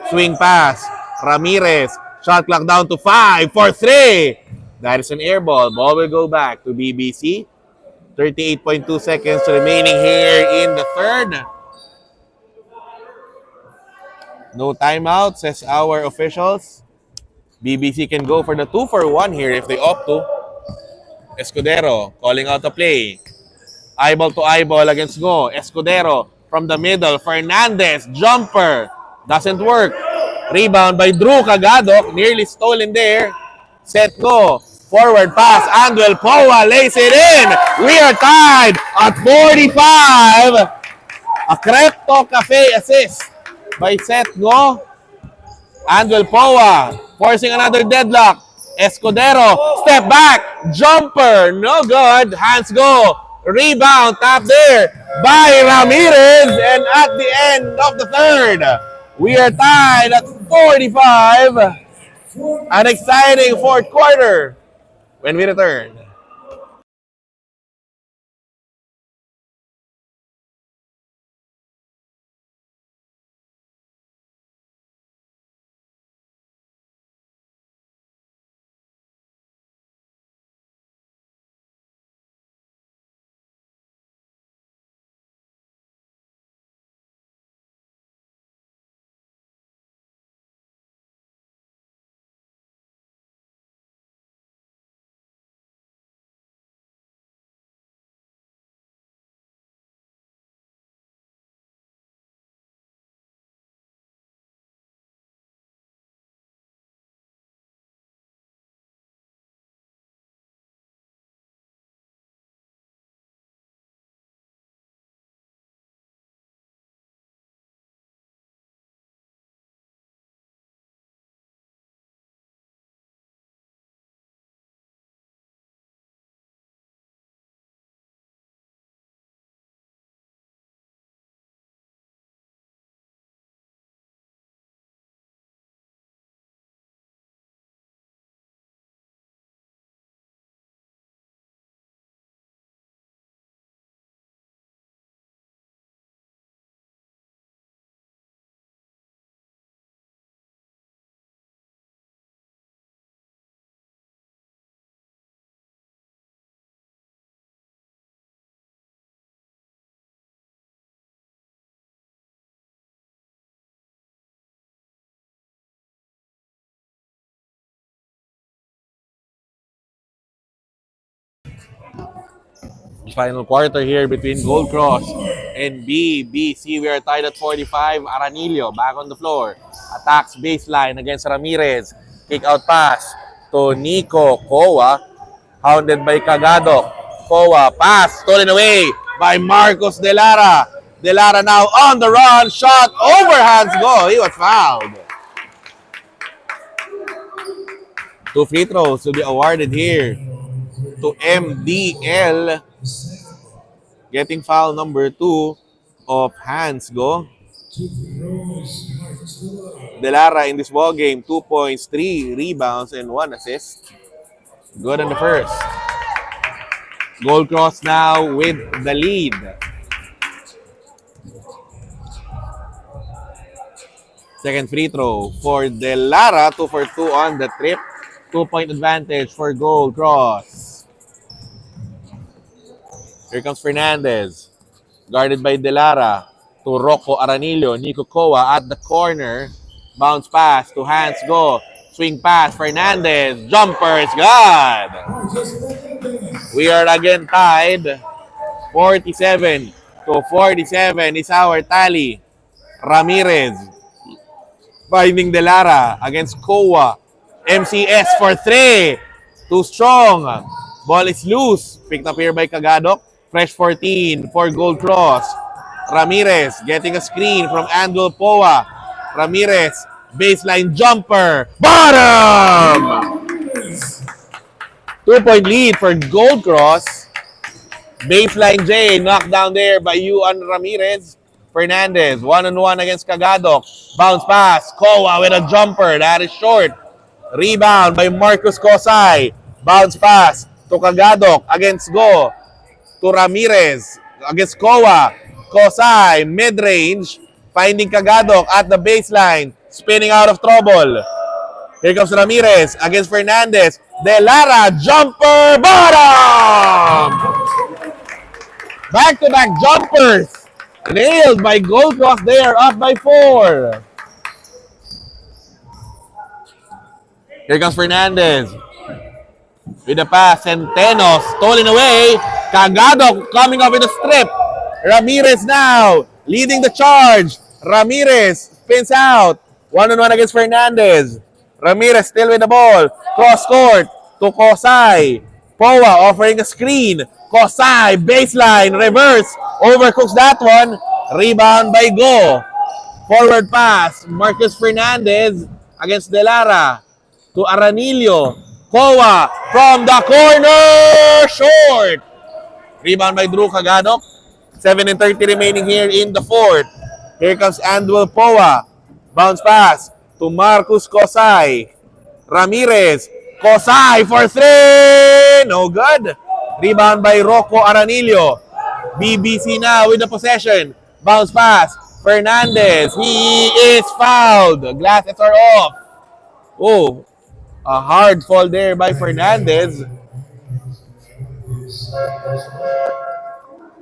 Swing pass. Ramirez. Shot clock down to 5, 4, 3. That is an air ball. Ball will go back to BBC. 38.2 seconds remaining here in the third. No timeout, says our officials. BBC can go for the 2-for-1 here if they opt to. Escudero calling out the play. Eyeball to eyeball against Go. Escudero from the middle. Fernandez, jumper. Doesn't work. Rebound by Drew Cagadok. Nearly stolen there. Set Go. Forward pass. Andwell Poa lays it in. We are tied at 45. A Crepto Cafe assist by Seth Go. Andwell Poa forcing another deadlock. Escudero, step back, jumper, no good. Hands go. Rebound, tap there by Ramirez. And at the end of the third, we are tied at 45. An exciting fourth quarter when we return. Final quarter here between Gold Cross and BBC. We are tied at 45. Aranillo back on the floor. Attacks baseline against Ramirez. Kick out pass to Nico Koa. Hounded by Cagadok. Koa pass stolen away by Marcos Delara. Delara now on the run. Shot overhands go. He was fouled. 2 free throws will be awarded here to MDL. Getting foul number 2 of Hans Go. Delara in this ball game, 2 points, 3 rebounds, and 1 assist. Good on the first. Gold Cross now with the lead. Second free throw for Delara, 2 for 2 on the trip. 2-point advantage for Gold Cross. Here comes Fernandez. Guarded by Delara to Rocco Aranillo. Nico Koa at the corner. Bounce pass to Hans Go. Swing pass. Fernandez. Jumper is good. We are again tied. 47 to 47 is our tally. Ramirez finding Delara against Koa. MCS for 3. Too strong. Ball is loose. Picked up here by Cagadok. Fresh 14 for Gold Cross. Ramirez getting a screen from Andwell Poa. Ramirez, baseline jumper. Bottom! 2-point lead for Gold Cross. Baseline J, knocked down there by Juan Ramirez. Fernandez, one-on-one against Cagadok. Bounce pass. Kowa with a jumper. That is short. Rebound by Marcus Kosai. Bounce pass to Cagadok against Go. To Ramirez against Kowa. Kosai, mid-range. Finding Cagadok at the baseline. Spinning out of trouble. Here comes Ramirez against Fernandez. De Lara, jumper, bottom! Back-to-back jumpers. Nailed by Gold Cross. They are up by 4. Here comes Fernandez. With the pass, Centeno stolen away. Cagadok coming up with a strip. Ramirez now leading the charge. Ramirez spins out. One-on-one against Fernandez. Ramirez still with the ball. Cross court to Kosai. Poa offering a screen. Kosai, baseline, reverse. Overcooks that one. Rebound by Go. Forward pass. Marcus Fernandez against De Lara. To Aranillo. Kowa from the corner. Short. Rebound by Drew Cagadok. 7:30 remaining here in the fourth. Here comes Andwell Poa. Bounce pass to Marcus Kosai. Ramirez. Kosai for 3. No good. Rebound by Rocco Aranillo. BBC now with the possession. Bounce pass. Fernandez. He is fouled. Glasses are off. Oh, a hard fall there by Fernandez.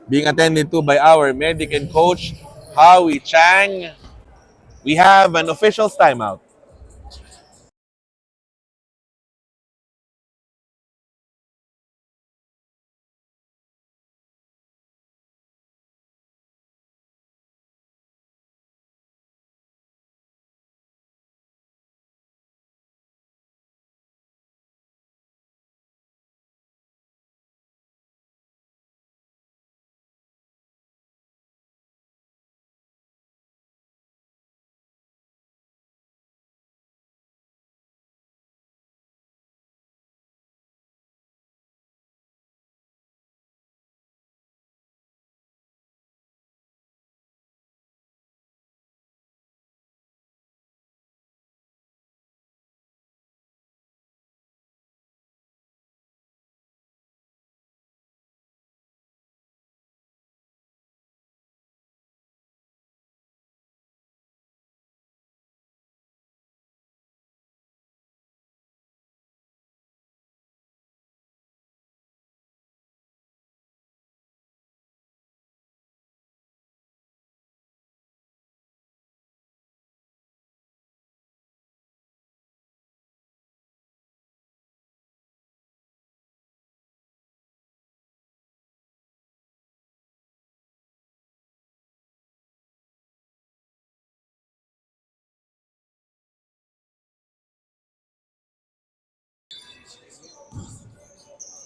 Being attended to by our medic and coach, Howie Chang. We have an official's timeout.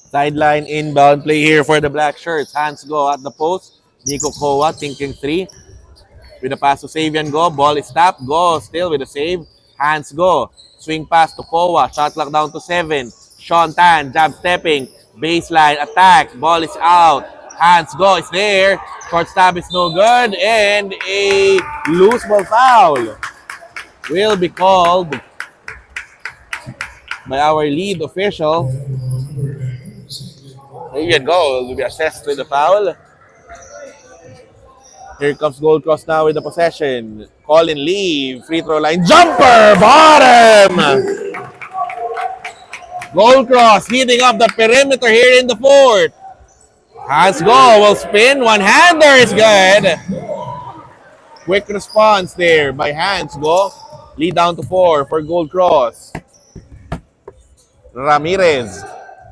Sideline inbound play here for the Black Shirts. Hands go at the post. Nico Kowa thinking 3. With a pass to Savian Go. Ball is tapped. Go still with a save. Hands go. Swing pass to Kowa. Shot clock down to 7. Sean Tan jab stepping. Baseline attack. Ball is out. Hands go. It's there. Short stab is no good. And a loose ball foul will be called by our lead official. Savian Go will be assessed with the foul. Here comes Gold Cross now with the possession. Colin Lee, free throw line, jumper, bottom! Gold Cross heating up the perimeter here in the fourth. Hands go, will spin, one-hander is good. Quick response there by Hands go. Lead down to 4 for Gold Cross. Ramirez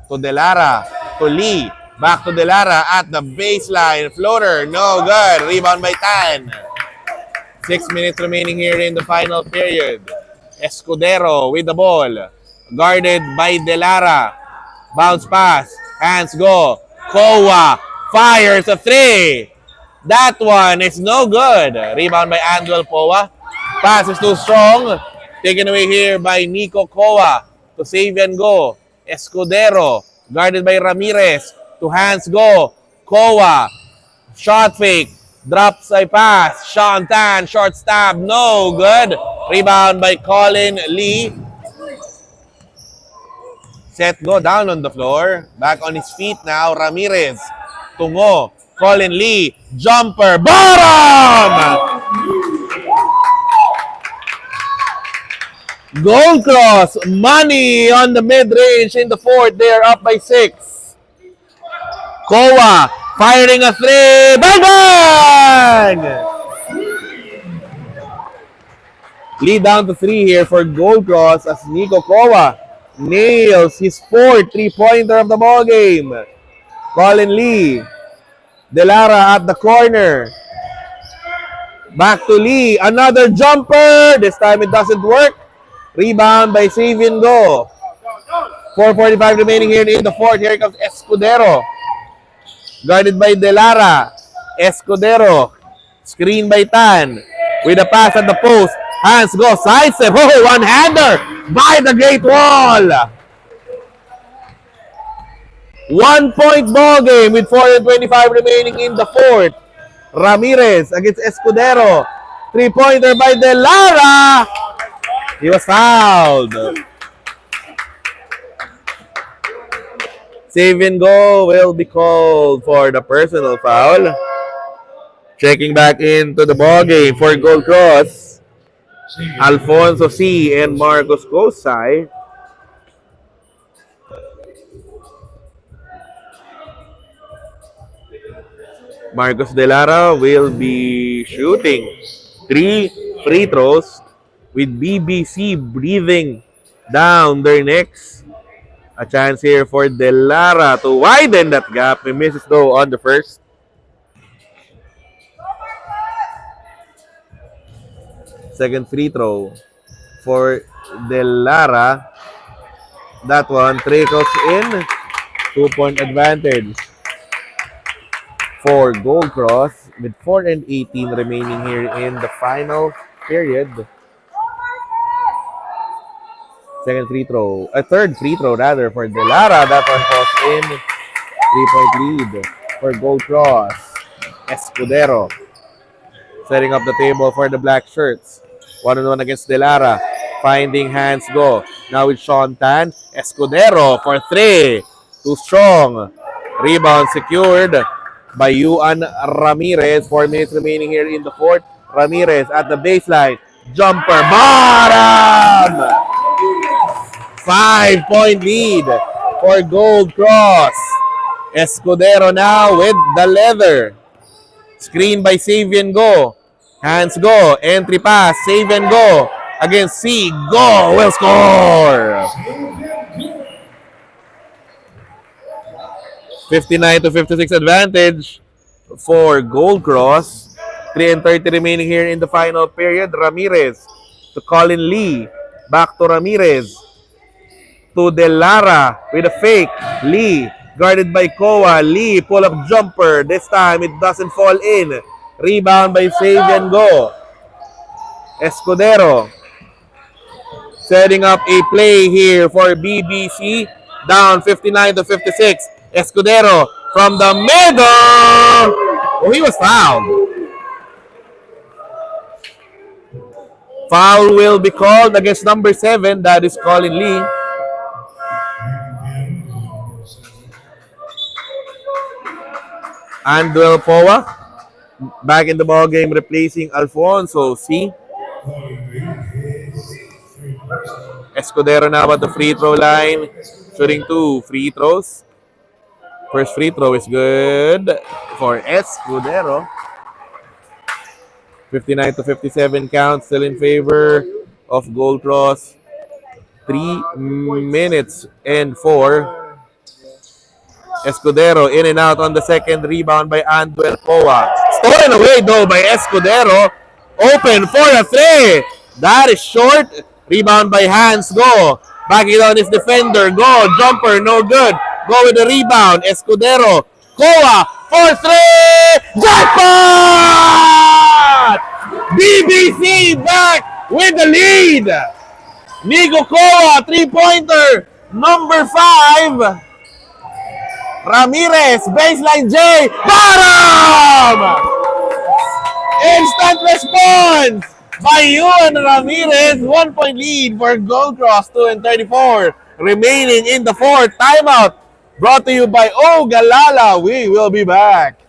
to De Lara to Lee. Back to De Lara at the baseline. Floater, no good. Rebound by Tan. 6 minutes remaining here in the final period. Escudero with the ball. Guarded by De Lara. Bounce pass. Hands go. Kowa fires a 3. That one is no good. Rebound by Andwell Poa. Pass is too strong. Taken away here by Nico Kowa to Savian Go. Escudero guarded by Ramirez. To Hands go. Kowa. Shot fake. Drops a pass. Sean Tan, short stab, no good. Rebound by Colin Lee. Set go down on the floor. Back on his feet now, Ramirez. Tungo, Colin Lee, jumper, bottom! Gold cross, money on the mid-range in the fourth. They are up by 6. Kowa firing a three. Bang, bang! Lead down to 3 here for Gold Cross as Nico Kowa nails his 4th three-pointer of the ball game. Colin Lee. Delara at the corner. Back to Lee. Another jumper. This time it doesn't work. Rebound by Savian Go. 4:45 remaining here in the fourth. Here comes Escudero. Guarded by Delara. Escudero. Screen by Tan. With a pass at the post. Hands go. Side step. Oh, one-hander by the Great Wall. 1-point ball game with 4:25 remaining in the fourth. Ramirez against Escudero. Three-pointer by Delara. He was fouled. Save and go will be called for the personal foul. Checking back into the ball game for Gold Cross. Alfonso C. and Marcos Gosai. Marcos Delara will be shooting 3 free throws with BBC breathing down their necks. A chance here for Delara to widen that gap. He misses though on the first. Second free throw for Delara. That one trickles in. 2-point advantage for Gold Cross with 4:18 remaining here in the final period. Second free throw, a third free throw rather for Delara. That one falls in. 3-point lead for Gold Cross. Escudero setting up the table for the black shirts. 1-on-1 against Delara. Finding hands go. Now with Sean Tan. Escudero for 3. Too strong. Rebound secured by Juan Ramirez. 4 minutes remaining here in the fourth. Ramirez at the baseline. Jumper. Bottom! 5-point lead for Gold Cross. Escudero now with the leather. Screen by Savian Go. Hands go. Entry pass. Savian Go against C. Go will score. 59-56 advantage for Gold Cross. 3:30 remaining here in the final period. Ramirez to Colin Lee. Back to Ramirez. To Delara with a fake. Lee guarded by Kowa. Lee pull-up jumper. This time it doesn't fall in. Rebound by Savian Go. Escudero setting up a play here for BBC. Down 59-56. Escudero from the middle. Oh, he was fouled. Foul will be called against number 7. That is Colin Lee. Andwell Poa back in the ball game, replacing Alfonso C. Escudero now at the free throw line, shooting 2 free throws. First free throw is good for Escudero. 59-57 count, still in favor of Gold Cross. 3 minutes and 4. Escudero in and out on the second. Rebound by Andwell Poa. Stolen away though by Escudero. Open for a 3. That is short. Rebound by Hands Go. Backing down his defender. Go. Jumper. No good. Go with the rebound. Escudero. Kowa for 3. Jackpot! BBC back with the lead. Nico Kowa, 3-pointer. Number 5. Ramirez, baseline J, bottom! Instant response by Juan Ramirez. 1 point lead for Gold Cross, 2:34 remaining in the fourth. Timeout brought to you by Ogalala. We will be back.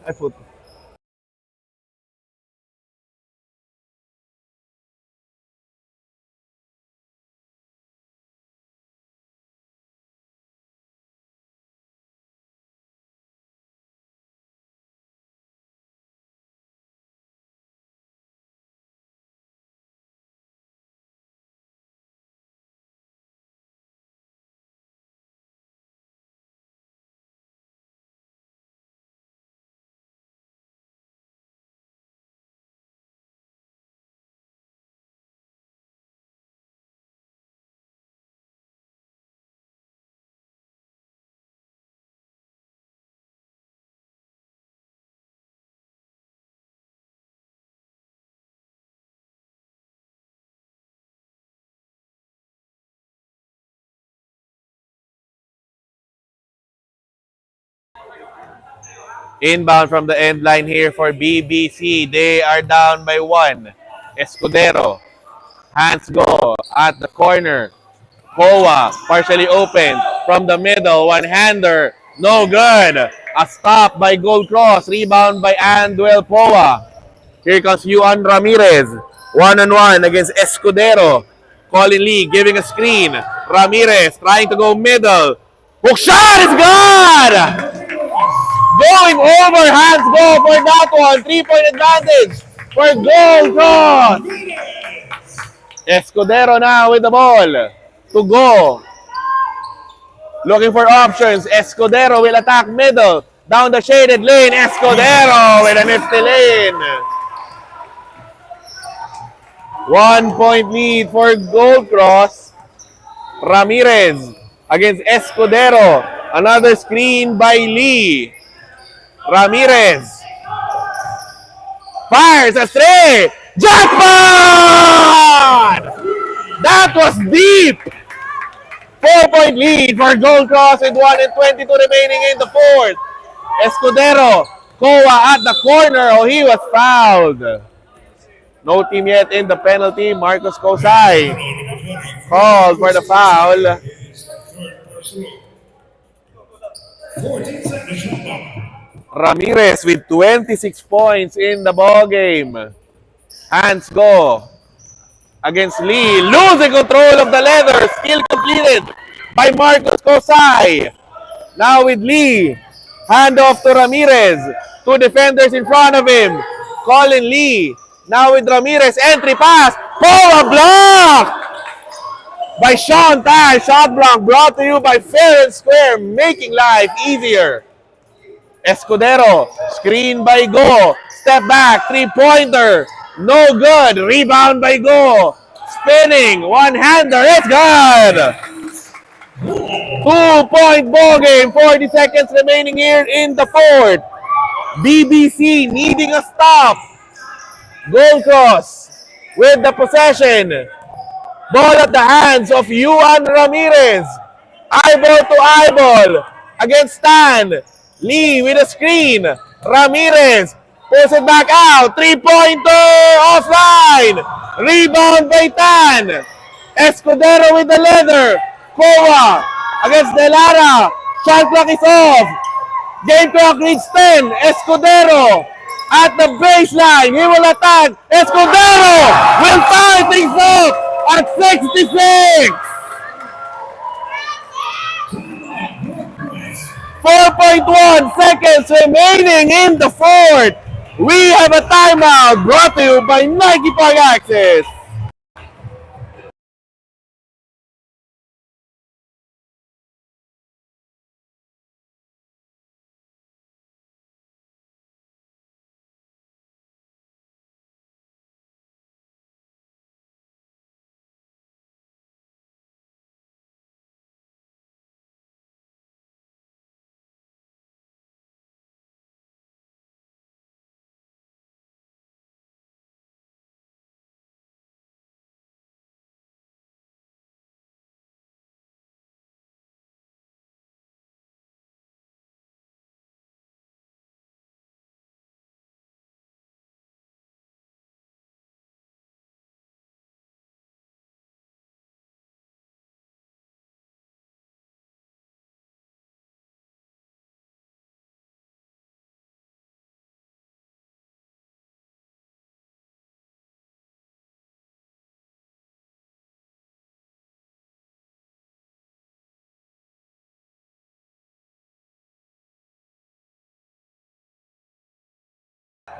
Inbound from the end line here for BBC. They are down by 1. Escudero. Hands go at the corner. Koa partially open from the middle. One-hander. No good. A stop by Gold Cross. Rebound by Anduel Poa. Here comes Juan Ramirez. One-on-one against Escudero. Colin Lee giving a screen. Ramirez trying to go middle. Hook shot is good! Going over, hands go for that one. 3-point advantage for Gold Cross. Escudero now with the ball to go. Looking for options. Escudero will attack middle. Down the shaded lane. Escudero with a nifty lane. 1 point lead for Gold Cross. Ramirez against Escudero. Another screen by Lee. Ramirez fires a three. Jackpot! That was deep. 4-point lead for Gold Cross with 1:22 remaining in the fourth. Escudero, Koa at the corner. Oh, he was fouled. No team yet in the penalty. Marcos Kosai called for the foul. 14 seconds. Ramirez with 26 points in the ball game. Hands go against Lee. Losing control of the leather. Skill completed by Marcos Kosai. Now with Lee. Hand off to Ramirez. Two defenders in front of him. Colin Lee. Now with Ramirez. Entry pass. Power block by Sean Tai. Shot block brought to you by Fair and Square. Making life easier. Escudero, screen by Go. Step back, three-pointer. No good. Rebound by Go. Spinning, one-hander. It's good. 2-point ball game. 40 seconds remaining here in the fourth. BBC needing a stop. Gold Cross with the possession. Ball at the hands of Juan Ramirez. Eyeball to eyeball against Stan. Lee with a screen. Ramirez pulls it back out. Three-pointer offline. Rebound by Tan. Escudero with the leather. Koa against Delara. Shot clock is off. Game clock reads 10. Escudero at the baseline. He will attack. Escudero will tie things up at 66. 4.1 seconds remaining in the fourth. We have a timeout brought to you by Nike Park Access.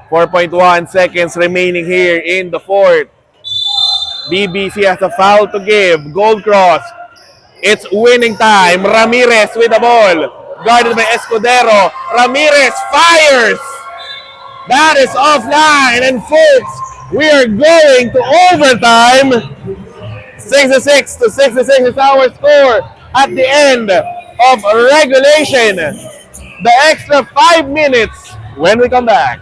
4.1 seconds remaining here in the fourth. BBC has a foul to give. Gold cross. It's winning time. Ramirez with the ball. Guarded by Escudero. Ramirez fires. That is offline. And folks, we are going to overtime. 66 to 66 is our score at the end of regulation. The extra 5 minutes when we come back.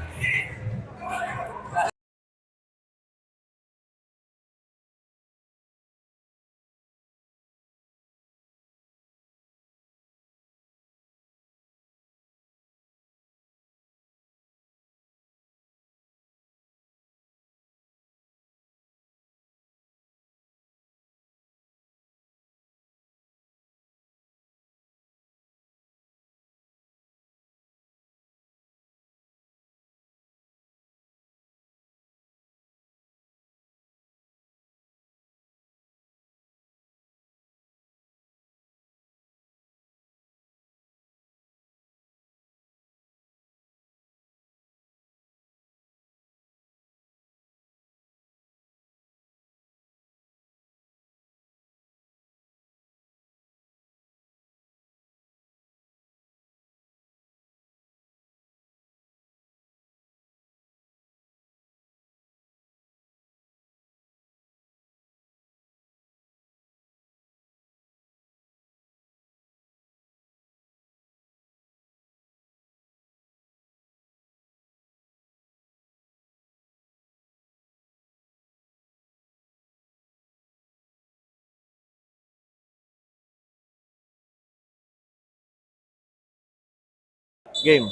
Game.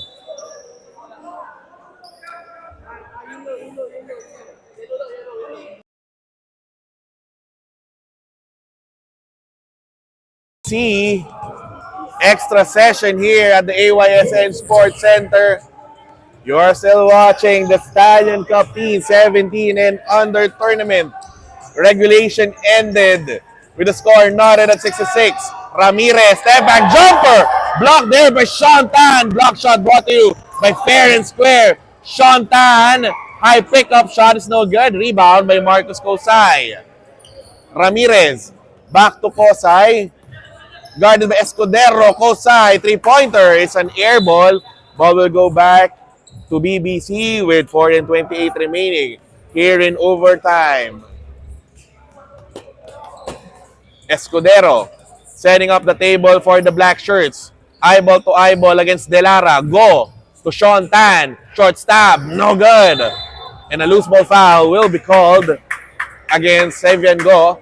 See, extra session here at the AYSN Sports Center. You are still watching the Stallion Cup T17 and under tournament. Regulation ended with the score knotted at 66. Ramirez, step back jumper. Blocked there by Sean Tan. Block shot brought to you by Fair and Square. Sean Tan, high pickup shot is no good. Rebound by Marcus Kosai. Ramirez, back to Kosai. Guarded by Escudero. Kosai, three-pointer. It's an air ball. Ball will go back to BBC with 4:28 remaining here in overtime. Escudero setting up the table for the black shirts. Eyeball to eyeball against Delara. Go to Sean Tan. Short stab. No good. And a loose ball foul will be called against Sevian Go.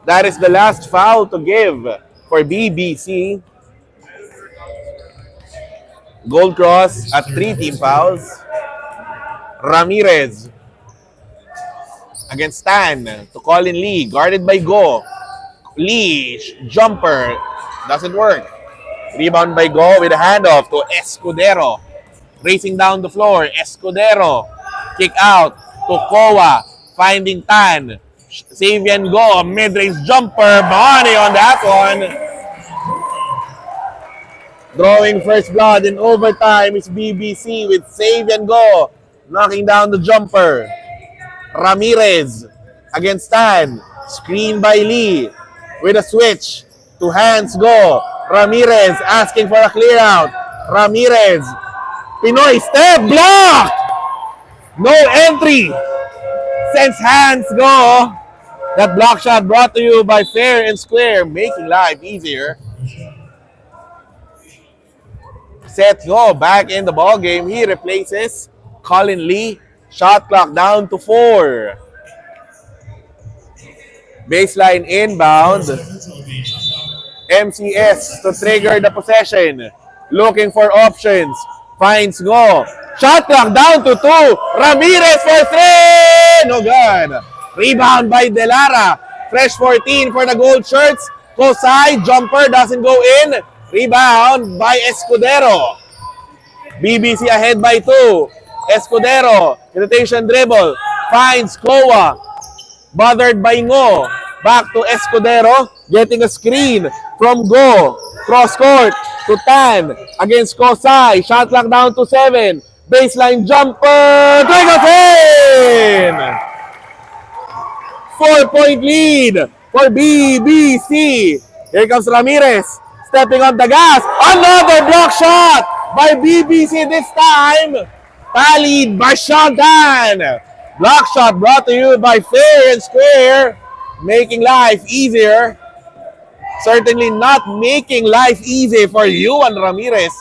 That is the last foul to give for BBC. Gold cross at 3 team fouls. Ramirez against Tan to Colin Lee. Guarded by Go. Lee, jumper. Doesn't work. Rebound by Go with a handoff to Escudero. Racing down the floor. Escudero. Kick out to Kowa. Finding Tan. Savian Go. Mid-range jumper. Money on that one. Drawing first blood in overtime is BBC with Savian Go. Knocking down the jumper. Ramirez against Tan. Screen by Lee. With a switch to hands Go. Ramirez asking for a clear out. Ramirez. Pinoy step block. No entry. Sends hands Go. That block shot brought to you by Fair and Square, making life easier. Seth Go back in the ball game. He replaces Colin Lee. Shot clock down to 4. Baseline inbound. MCS to trigger the possession. Looking for options. Finds Go. Shot clock down to 2. Ramirez for 3. No good. Rebound by Delara. Fresh 14 for the gold shirts. Kosai. Jumper doesn't go in. Rebound by Escudero. BBC ahead by 2. Escudero. Rotation dribble. Finds Kowa. Bothered by Ngo. Back to Escudero. Getting a screen from Go. Cross court. to Tan against Kosai. Shot clock down to 7. Baseline jumper. Try goes in! 4-point lead for BBC. Here comes Ramirez. Stepping on the gas. Another block shot by BBC this time. Tallied by Sean Tan. Block shot brought to you by Fair and Square. Making life easier. Certainly not making life easy for Yuan Ramirez.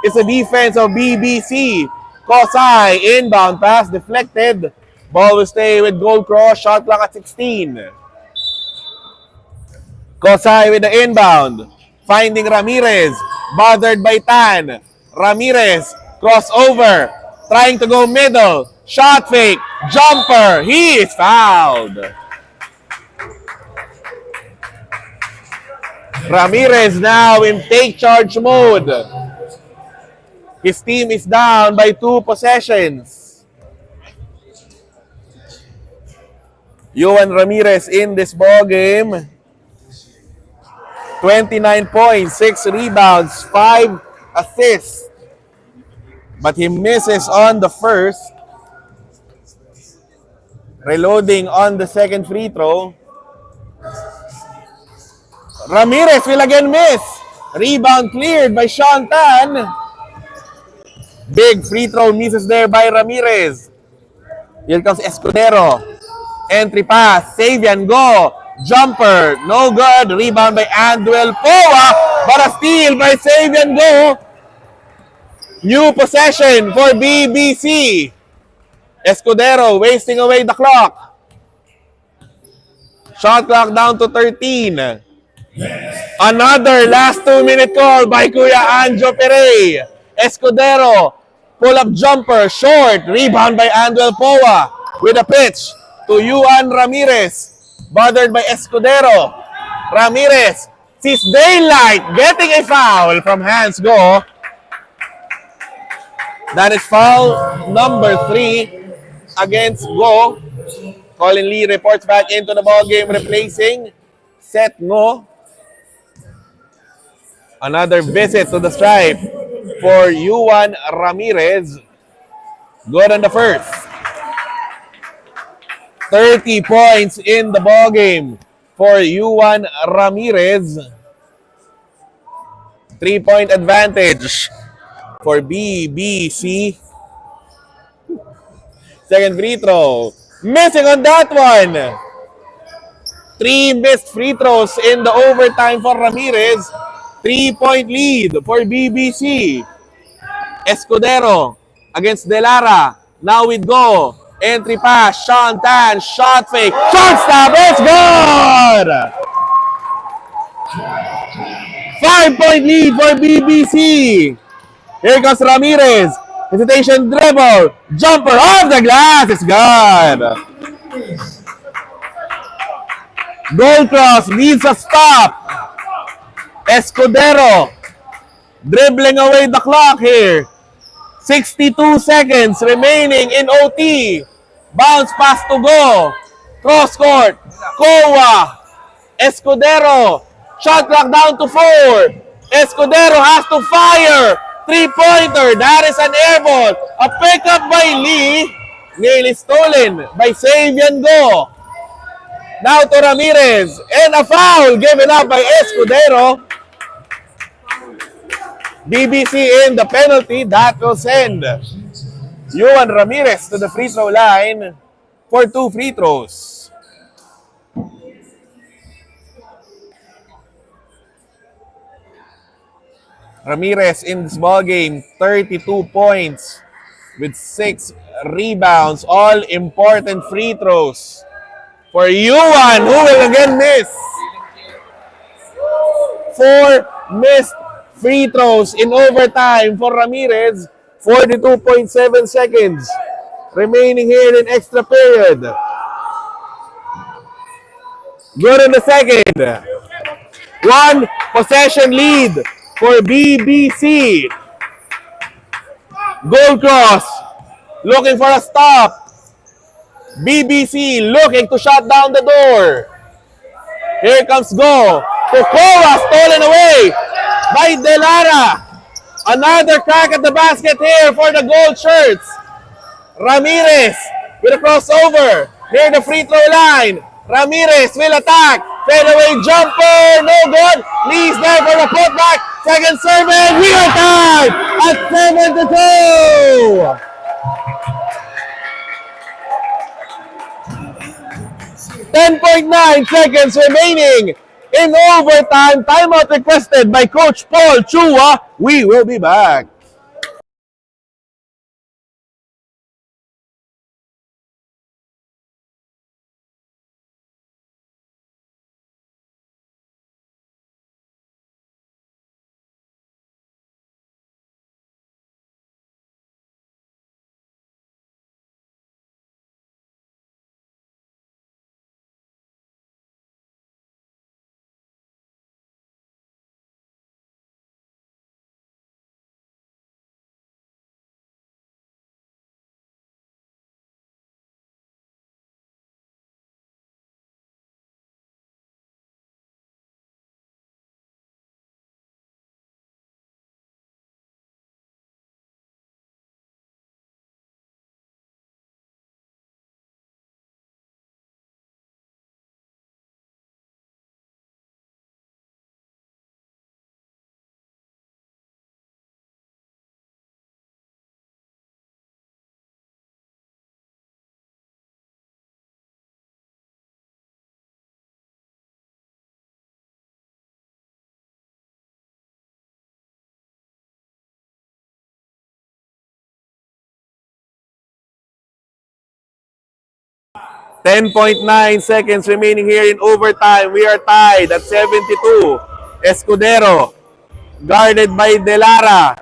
It's the defense of BBC. Kosai, inbound pass deflected. Ball will stay with Gold Cross. Shot clock at 16. Kosai with the inbound. Finding Ramirez. Bothered by Tan. Ramirez, crossover. Trying to go middle. Shot fake. Jumper. He is fouled. Ramirez now in take charge mode. His team is down by 2 possessions. Yuan Ramirez in this ball game. 29 points, 6 rebounds, 5 assists. But he misses on the first. Reloading on the second free throw. Ramirez will again miss. Rebound cleared by Sean Tan. Big free throw misses there by Ramirez. Here comes Escudero. Entry pass. Save and go. Jumper. No good. Rebound by Andwell Poa. But a steal by Save and go. New possession for BBC. Escudero wasting away the clock. Shot clock down to 13. Another last 2-minute call by Kuya Anjo Perey. Escudero, pull-up jumper, short, rebound by Andwell Poa with a pitch to Yuan Ramirez. Bothered by Escudero. Ramirez sees daylight, getting a foul from Hans Go. That is foul number 3 against Go. Colin Lee reports back into the ball game, replacing Seth Ngo. Another visit to the stripe for Yuan Ramirez. Good on the first. 30 points in the ball game for Yuan Ramirez. 3-point advantage for BBC. Second free throw. Missing on that one. 3 missed free throws in the overtime for Ramirez. 3-point lead for BBC. Escudero against Delara. Now with Go. Entry pass. Sean Tan. Shot fake. Shot stop. It's good! 5-point lead for BBC. Here comes Ramirez. Hesitation dribble. Jumper off the glass. It's good. Gold Cross needs a stop. Escudero dribbling away the clock here. 62 seconds remaining in OT. Bounce pass to Go. Cross court. Kowa. Escudero. Shot clock down to 4. Escudero has to fire. 3-pointer. That is an air ball. A pickup by Lee. Nearly stolen by Savian Go. Now to Ramirez. And a foul given up by Escudero. BBC in the penalty. That will send Yuan Ramirez to the free throw line for 2 free throws. Ramirez in this ball game, 32 points with 6 rebounds. All important free throws for Yuan, who will again miss. 4 missed free throws in overtime for Ramirez. 42.7 seconds remaining here in extra period. Good in the second. 1 possession lead for BBC. Gold Cross looking for a stop. BBC looking to shut down the door. Here comes Go. Kokoa stolen away. by Delara. Another crack at the basket here for the gold shirts. Ramirez with a crossover near the free throw line. Ramirez will attack. Fadeaway jumper, no good. Lee's there for the putback. Second service, we are tied at 7-2. 10.9 seconds remaining in overtime. Timeout requested by Coach Paul Chua. We will be back. .9 seconds remaining here in overtime. We are tied at 72. Escudero, guarded by Delara.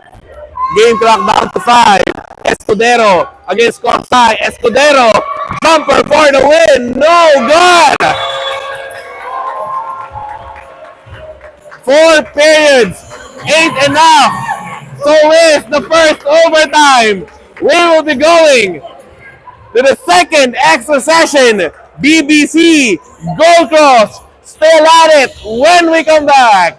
Game clock down to 5. Escudero against Corsay. Escudero, jumper for the win. No good. 4 periods, 8 enough. So is the first overtime. We will be going to the second extra session. BBC, Gold Cross, still at it when we come back.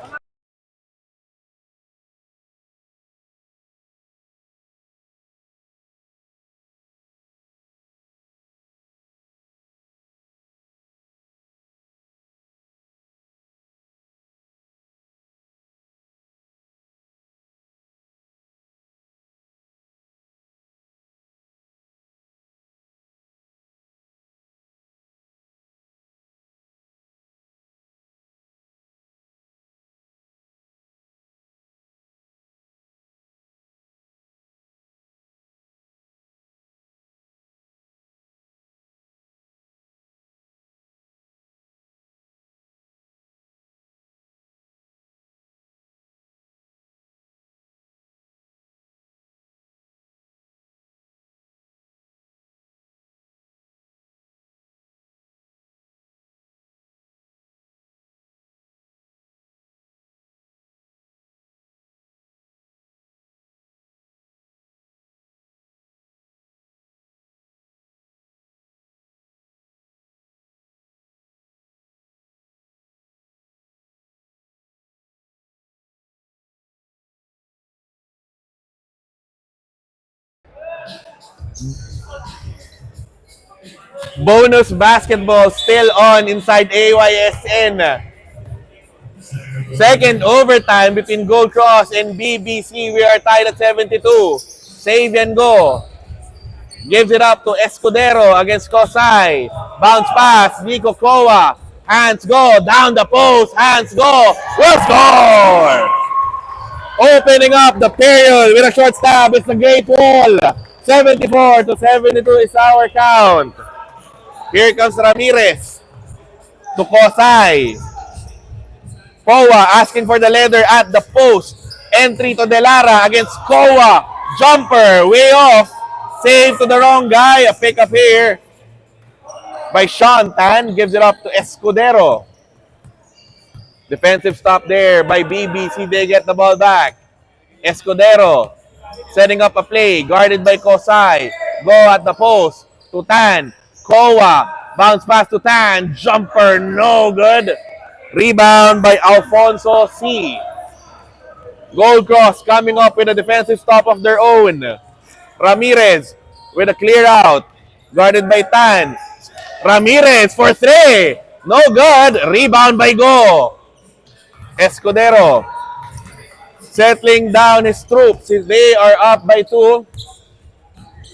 Bonus basketball still on inside AYSN. Second overtime between Gold Cross and BBC. We are tied at 72. Save and go. Gives it up to Escudero against Kosai. Bounce pass. Nico Koa. Hands go. Down the post. Hands go. We'll score! Opening up the period with a short stab. It's the Great Wall. 74-72 is our count. Here comes Ramirez to Kosai. Koa asking for the leather at the post. Entry to Delara against Koa. Jumper way off. Save to the wrong guy. A pick up here by Sean Tan. Gives it up to Escudero. Defensive stop there by BBC. They get the ball back. Escudero setting up a play. Guarded by Kosai. Go at the post to Tan. Koa. Bounce pass to Tan. Jumper. No good. Rebound by Alfonso C. Gold Cross coming up with a defensive stop of their own. Ramirez with a clear out. Guarded by Tan. Ramirez for 3. No good. Rebound by Go. Escudero settling down his troops. They are up by 2.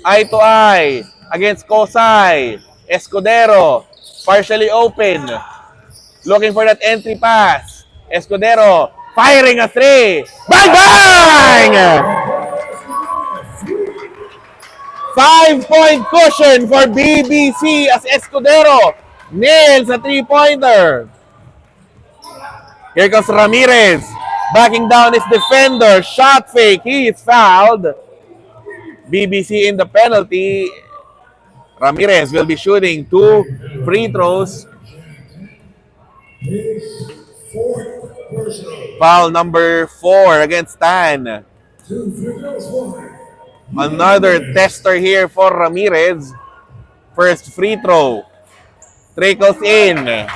Eye to eye against Kosai. Escudero partially open. Looking for that entry pass. Escudero firing a 3. Bang, bang! 5-point cushion for BBC as Escudero nails a 3-pointer. Here comes Ramirez. Backing down his defender. Shot fake. He is fouled. BBC in the penalty. Ramirez will be shooting 2 free throws. Foul number 4 against Tan. Another tester here for Ramirez. First free throw. Trickles in.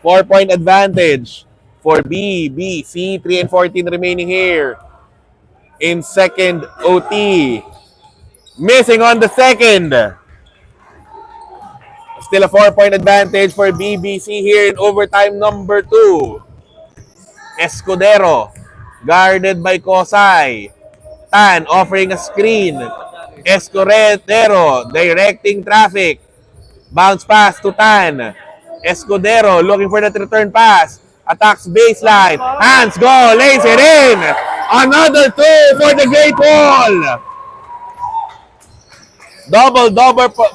4-point advantage for BBC. 3 and 14 remaining here in second OT. Missing on the second. Still a 4-point advantage for BBC here in overtime number 2. Escudero guarded by Kosai. Tan offering a screen. Escudero directing traffic. Bounce pass to Tan. Escudero looking for that return pass. Attacks baseline. Hands go. Lays it in. Another 2 for the Great Wall. Double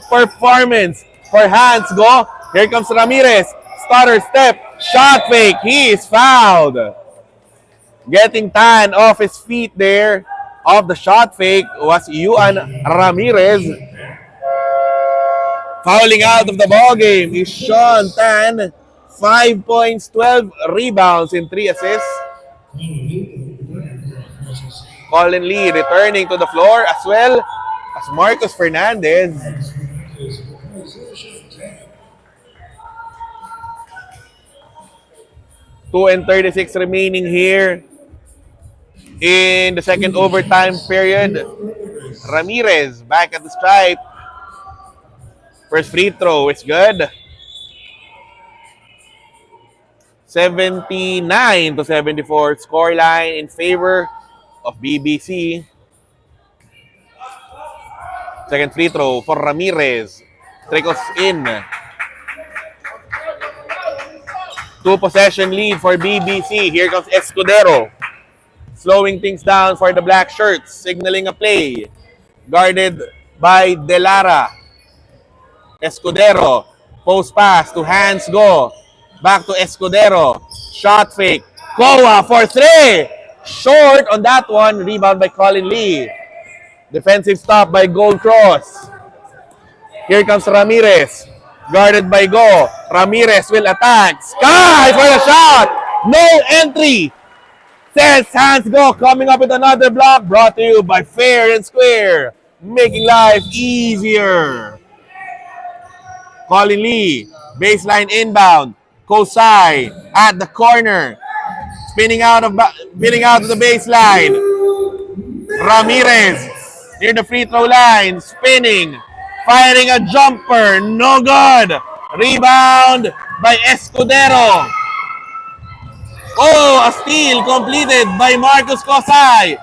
performance for Hands go. Here comes Ramirez. Stutter step. Shot fake. He is fouled. Getting Tan off his feet there. Off the shot fake was Juan Ramirez. Fouling out of the ball game is Sean Tan. 5 points, 12 rebounds, and 3 assists. Colin Lee returning to the floor as well as Marcus Fernandez. Two and 36 remaining here in the second overtime period. Ramirez back at the stripe. First free throw is good. 79-74 scoreline in favor of BBC. Second free throw for Ramirez. Trickles in. 2-possession lead for BBC. Here comes Escudero. Slowing things down for the black shirts. Signaling a play. Guarded by Delara. Escudero. Post pass to Hands go. Back to Escudero. Shot fake. Koa for 3. Short on that one. Rebound by Colin Lee. Defensive stop by Gold Cross. Here comes Ramirez. Guarded by Go. Ramirez will attack. Sky for the shot. No entry. Says Hands go. Coming up with another block. Brought to you by Fair and Square. Making life easier. Colin Lee. Baseline inbound. Kosai at the corner. Spinning out of the baseline. Ramirez near the free throw line. Spinning. Firing a jumper. No good. Rebound by Escudero. Oh, a steal completed by Marcus Kosai.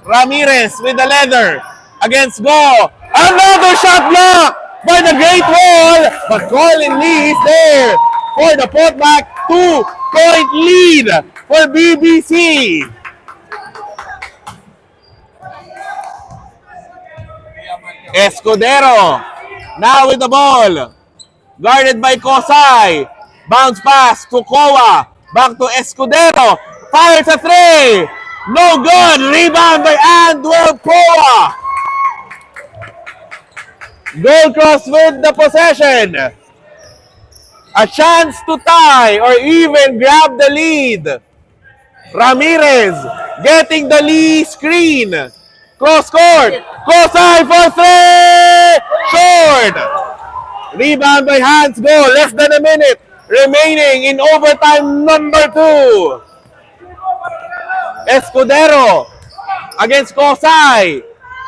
Ramirez with the leather against Go. Another shot block by the Great Wall. But Colin Lee is there for the putback. 2-point lead for BBC. Escudero now with the ball. Guarded by Kosai. Bounce pass to Koa. Back to Escudero. Fires a 3. No good. Rebound by Andwell Koa. Gold Cross with the possession. A chance to tie or even grab the lead. Ramirez getting the lead screen. Cross court. Kosai for 3. Short. Rebound by Hands go. Less than a minute remaining in overtime number 2. Escudero against Kosai.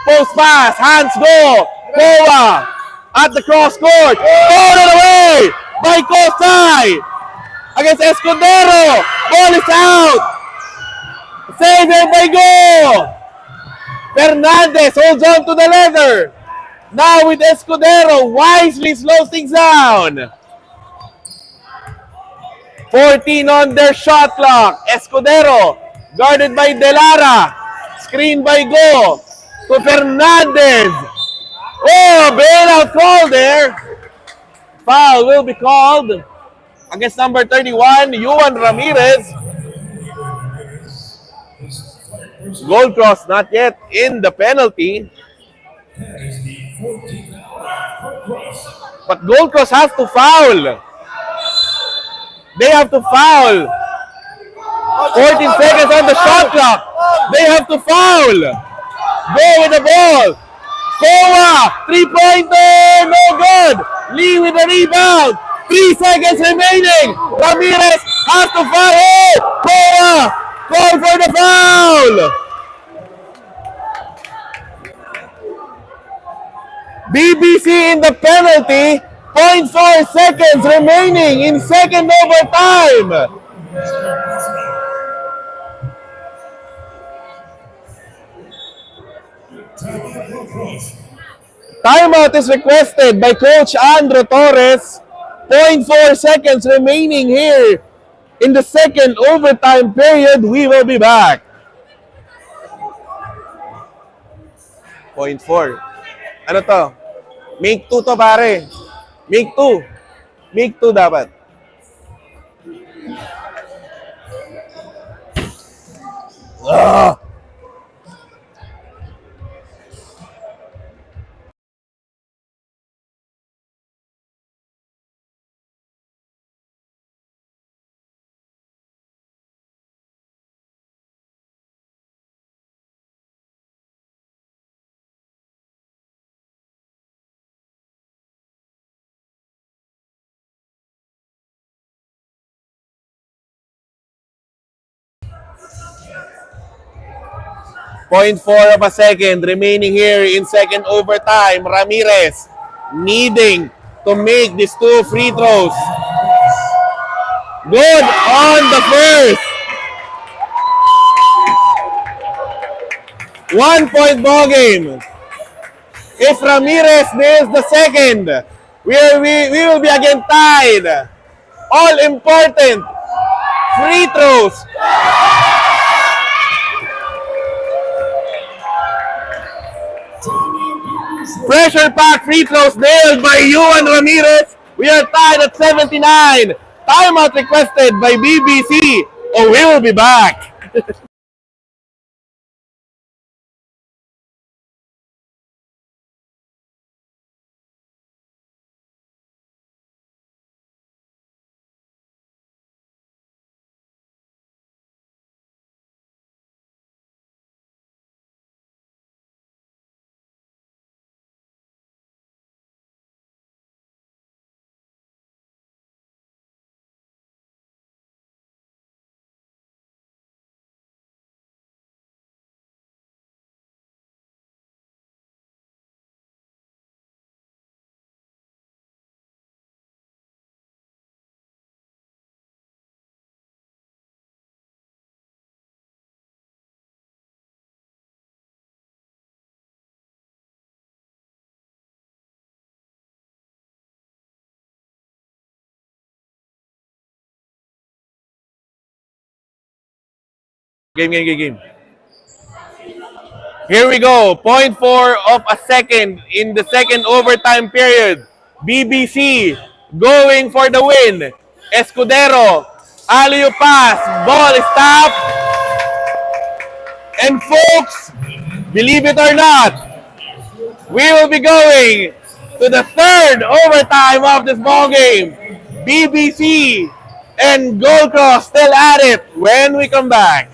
Post pass, hands go. Kowa at the cross court. Thrown away by Kosai against Escudero. Ball is out. Saved by Go. Fernandez holds on to the leather. Now with Escudero, wisely slows things down. 14 on their shot clock. Escudero, guarded by Delara. Screen by Go to Fernandez. Oh, bailout call there. Foul will be called against number 31, Juan Ramirez. Gold cross not yet in the penalty. But Gold Cross has to foul. They have to foul. 14 seconds on the shot clock. They have to foul. Go with the ball. Kowa, three-pointer, no good. Lee with the rebound. 3 seconds remaining. Ramirez has to foul. Kowa, call for the foul. BBC in the penalty. 0.4 seconds remaining in second overtime. Timeout is requested by Coach Andro Torres. 0.4 seconds remaining here in the second overtime period. We will be back. 0.4. Ano to? Make 2 to pare. Make 2. Make 2 dapat. Point 4 of a second remaining here in second overtime. Ramirez needing to make these 2 free throws. Good on the first. 1 point ball game. If Ramirez nails the second, we will be again tied. All important free throws. Pressure pack free throws nailed by Juan Ramirez. We are tied at 79. Timeout requested by BBC. Oh, we will be back. Game. Here we go. 0.4 of a second in the second overtime period. BBC going for the win. Escudero, alley-oop pass, ball is tapped. And folks, believe it or not, we will be going to the third overtime of this ball game. BBC and Gold Cross still at it when we come back.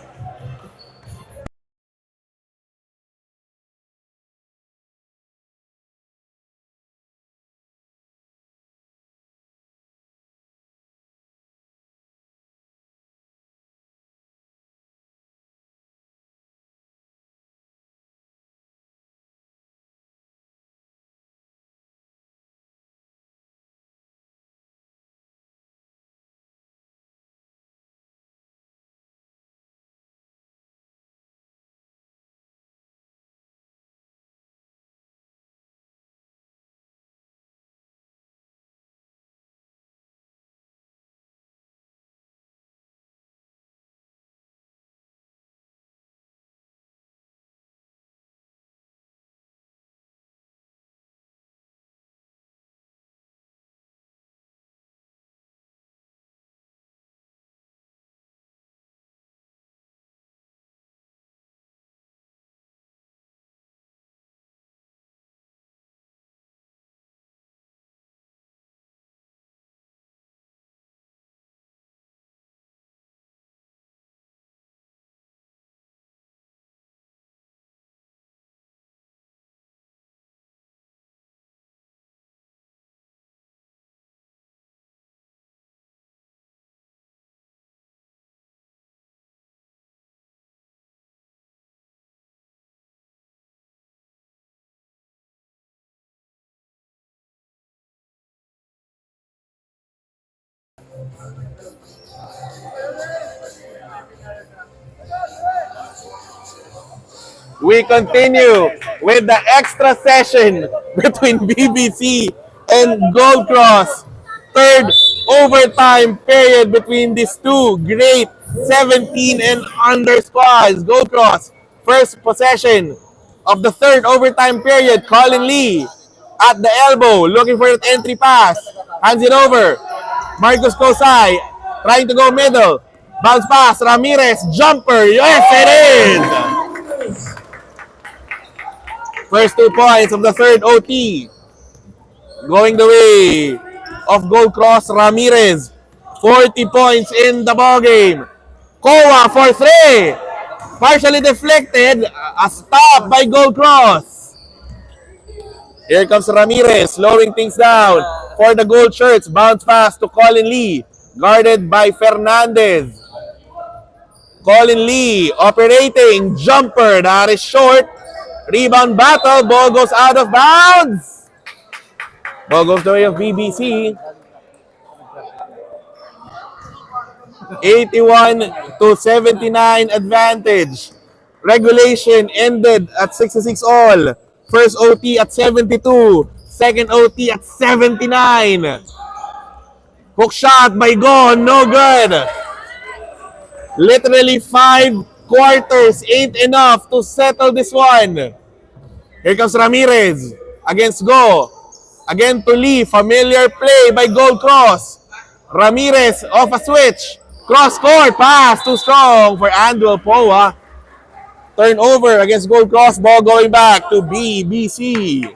We continue with the extra session between BBC and Gold Cross. Third overtime period between these two great 17 and under squads. Gold Cross, first possession of the third overtime period. Colin Lee at the elbow, looking for an entry pass. Hands it over. Marcus Kosai trying to go middle. Bounce pass. Ramirez, jumper. Yes, it is! First 2 points of the third OT. Going the way of Gold Cross Ramirez. 40 points in the ballgame. Kowa for 3. Partially deflected. A stop by Gold Cross. Here comes Ramirez, slowing things down for the Gold Shirts. Bounce pass to Colin Lee. Guarded by Fernandez. Colin Lee operating. Jumper. That is short. Rebound battle. Ball goes out of bounds. Ball goes the way of BBC. 81-79 advantage. Regulation ended at 66 all. First OT at 72. Second OT at 79. Hook shot by Gon. No good. Literally 5 quarters ain't enough to settle this one. Here comes Ramirez against Go. Again to Lee. Familiar play by Gold Cross. Ramirez off a switch. Cross court pass. Too strong for Andrew Poa. Turnover against Gold Cross. Ball going back to BBC.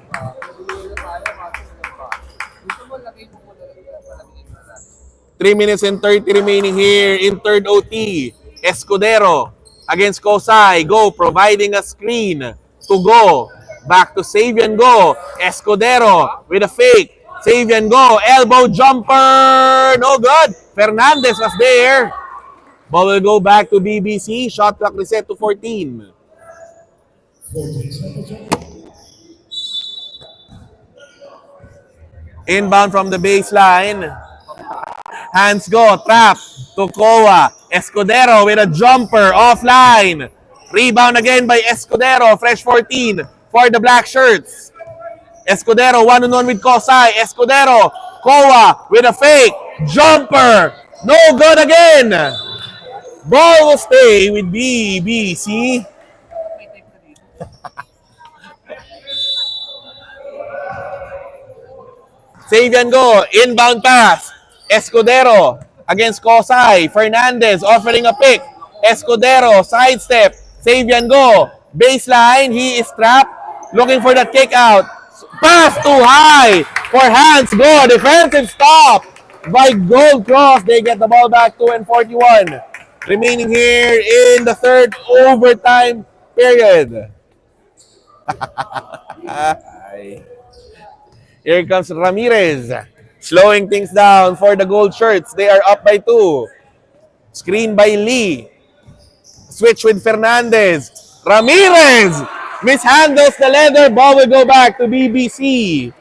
3 minutes and 30 remaining here in third OT. Escudero against Kosai. Go providing a screen to Go. Back to Savian Go. Escudero with a fake. Savian Go. Elbow jumper. No good. Fernandez was there. Ball will go back to BBC. Shot clock reset to 14. 14 seconds. Inbound from the baseline. Hands go. Trap to Kowa. Escudero with a jumper. Offline. Rebound again by Escudero. Fresh 14 for the black shirts. Escudero one-on-one with Kosai. Escudero. Kowa with a fake. Jumper. No good again. Ball will stay with BBC. Savian Go. Inbound pass. Escudero against Kosai. Fernandez offering a pick. Escudero sidestep. Savian Go. Baseline. He is trapped. Looking for the kick out. Pass too high for Hands Go. Defensive stop by Gold Cross. They get the ball back. 2:41 remaining here in the third overtime period. Here comes Ramirez. Slowing things down for the Gold Shirts. They are up by 2. Screen by Lee. Switch with Fernandez. Ramirez mishandles the leather. Ball will go back to BBC.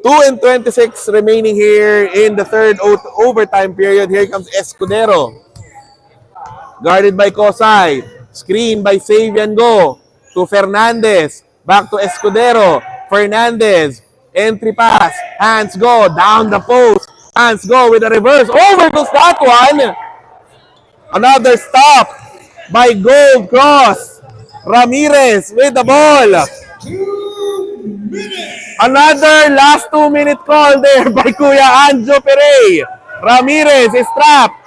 2:26 remaining here in the third overtime period. Here comes Escudero. Guarded by Kosai. Screen by Savian Go to Fernandez. Back to Escudero. Fernandez. Entry pass. Hands Go. Down the post. Hands Go with a reverse. Over goes that one. Another stop by Gold Cross. Ramirez with the ball. 2 minutes. Another last 2-minute call there by Kuya Anjo Perey. Ramirez is trapped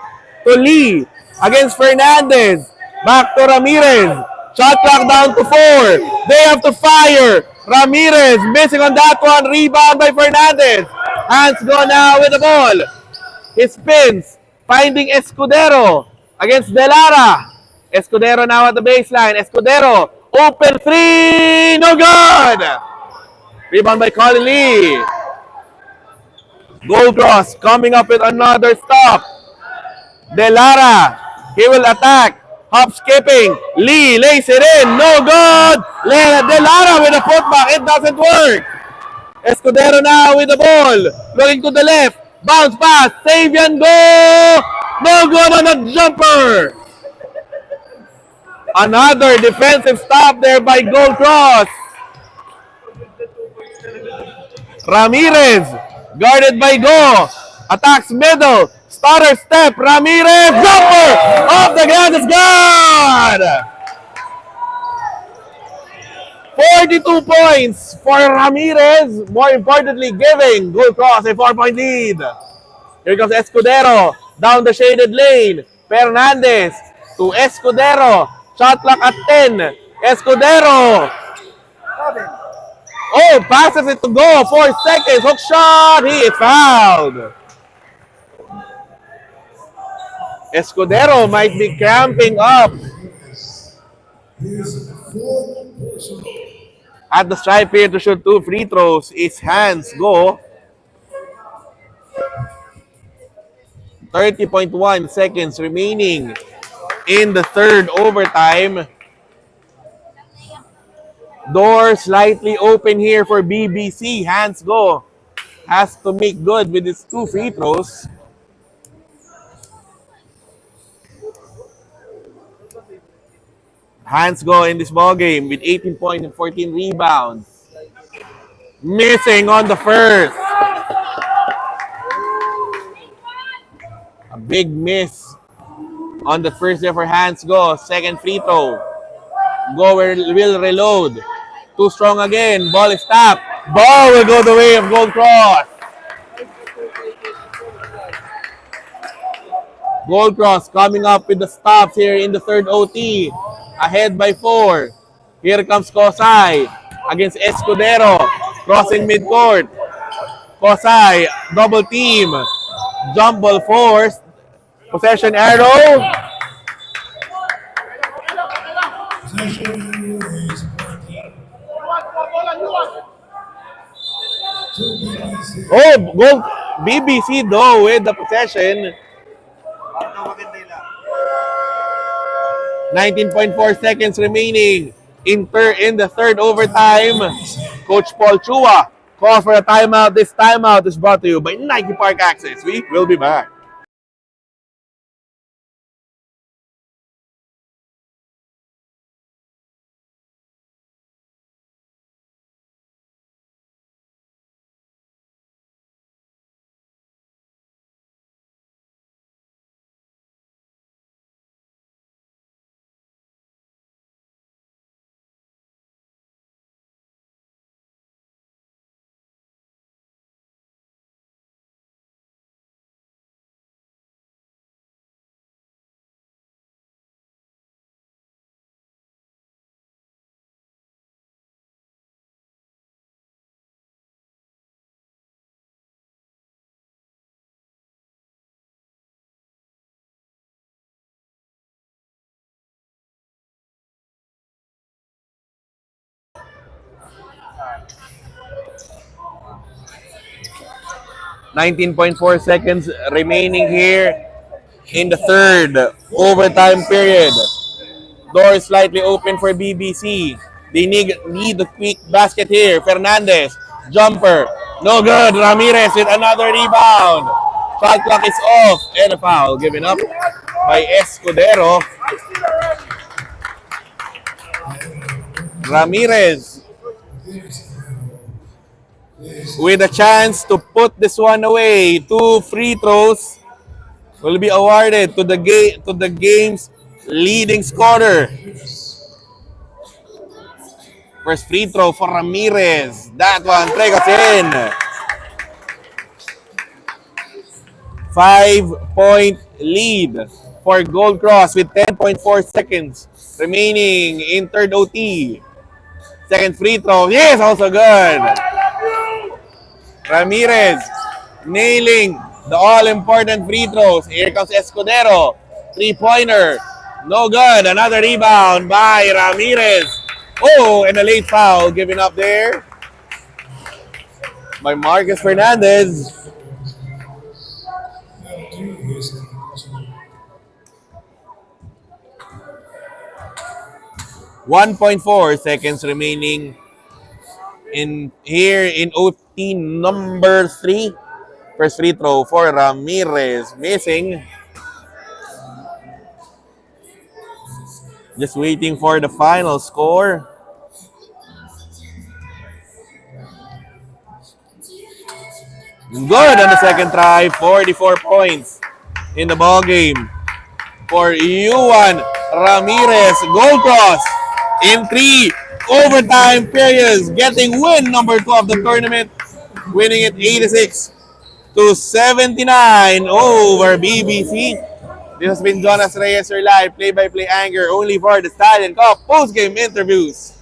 to Lee against Fernandez. Back to Ramirez. Shot clock down to 4. They have to fire. Ramirez missing on that one. Rebound by Fernandez. Hands go now with the ball. He spins. Finding Escudero against Delara. Escudero now at the baseline. Escudero. Open 3. No good. Rebound by Colin Lee. Gold Cross coming up with another stop. Delara. He will attack. Hop skipping. Lee lays it in. No good. Delara with a putback. It doesn't work. Escudero now with the ball. Looking to the left. Bounce pass. Save and go. No good on a jumper. Another defensive stop there by Gold Cross. Ramirez. Guarded by Go. Attacks middle. Starter step. Ramirez. Jumper. Off the ground. It's gone. 42 points for Ramirez. More importantly, giving Gold Cross a 4-point lead. Here comes Escudero. Down the shaded lane. Fernandez to Escudero. Shot clock at 10. Escudero. Oh, passes it to Go. 4 seconds. Hook shot. He is fouled. Escudero might be cramping up His fourth personal. at the stripe here to shoot 2 free throws. His hands go. 30.1 seconds remaining in the third overtime. Door slightly open here for BBC. Hands go. Has to make good with his 2 free throws. Hands go in this ball game with 18 points and 14 rebounds. Missing on the first. A big miss on the first there for Hands go. Second free throw. Go will reload. Too strong again. Ball is tapped. Ball will go the way of Gold Cross. Gold Cross coming up with the stops here in the third OT. Ahead by 4. Here comes Kosai against Escudero. Crossing midcourt. Kosai, double team. Jump ball forced. Possession arrow. Possession is working. Oh, goal. BBC though with the possession. 19.4 seconds remaining in the third overtime. Coach Paul Chua calls for a timeout. This timeout is brought to you by Nike Park Access. We will be back. .4 seconds remaining here in the third overtime period. Door is slightly open for BBC. They need a quick basket here. Fernandez, jumper, no good. Ramirez with another rebound. Shot clock is off and a foul given up by Escudero. Ramirez with a chance to put this one away. 2 free throws will be awarded to the game's leading scorer. First free throw for Ramirez. That one, Tregas in. 5-point lead for Gold Cross with 10.4 seconds remaining in third OT. Second free throw, yes, also good. Ramirez nailing the all-important free throws. Here comes Escudero. 3-pointer. No good. Another rebound by Ramirez. Oh, and a late foul given up there by Marcus Fernandez. 1.4 seconds remaining in team number 3. First free throw for Ramirez. Missing. Just waiting for the final score. Good on the second try. 44 points in the ball game for Yuan Ramirez. Goal cross in 3 overtime periods. Getting win number 2 of the tournament. Winning it 86-79 over BBC. This has been Jonas Reyes, your live play-by-play anchor only for the Stallion Cup post-game interviews.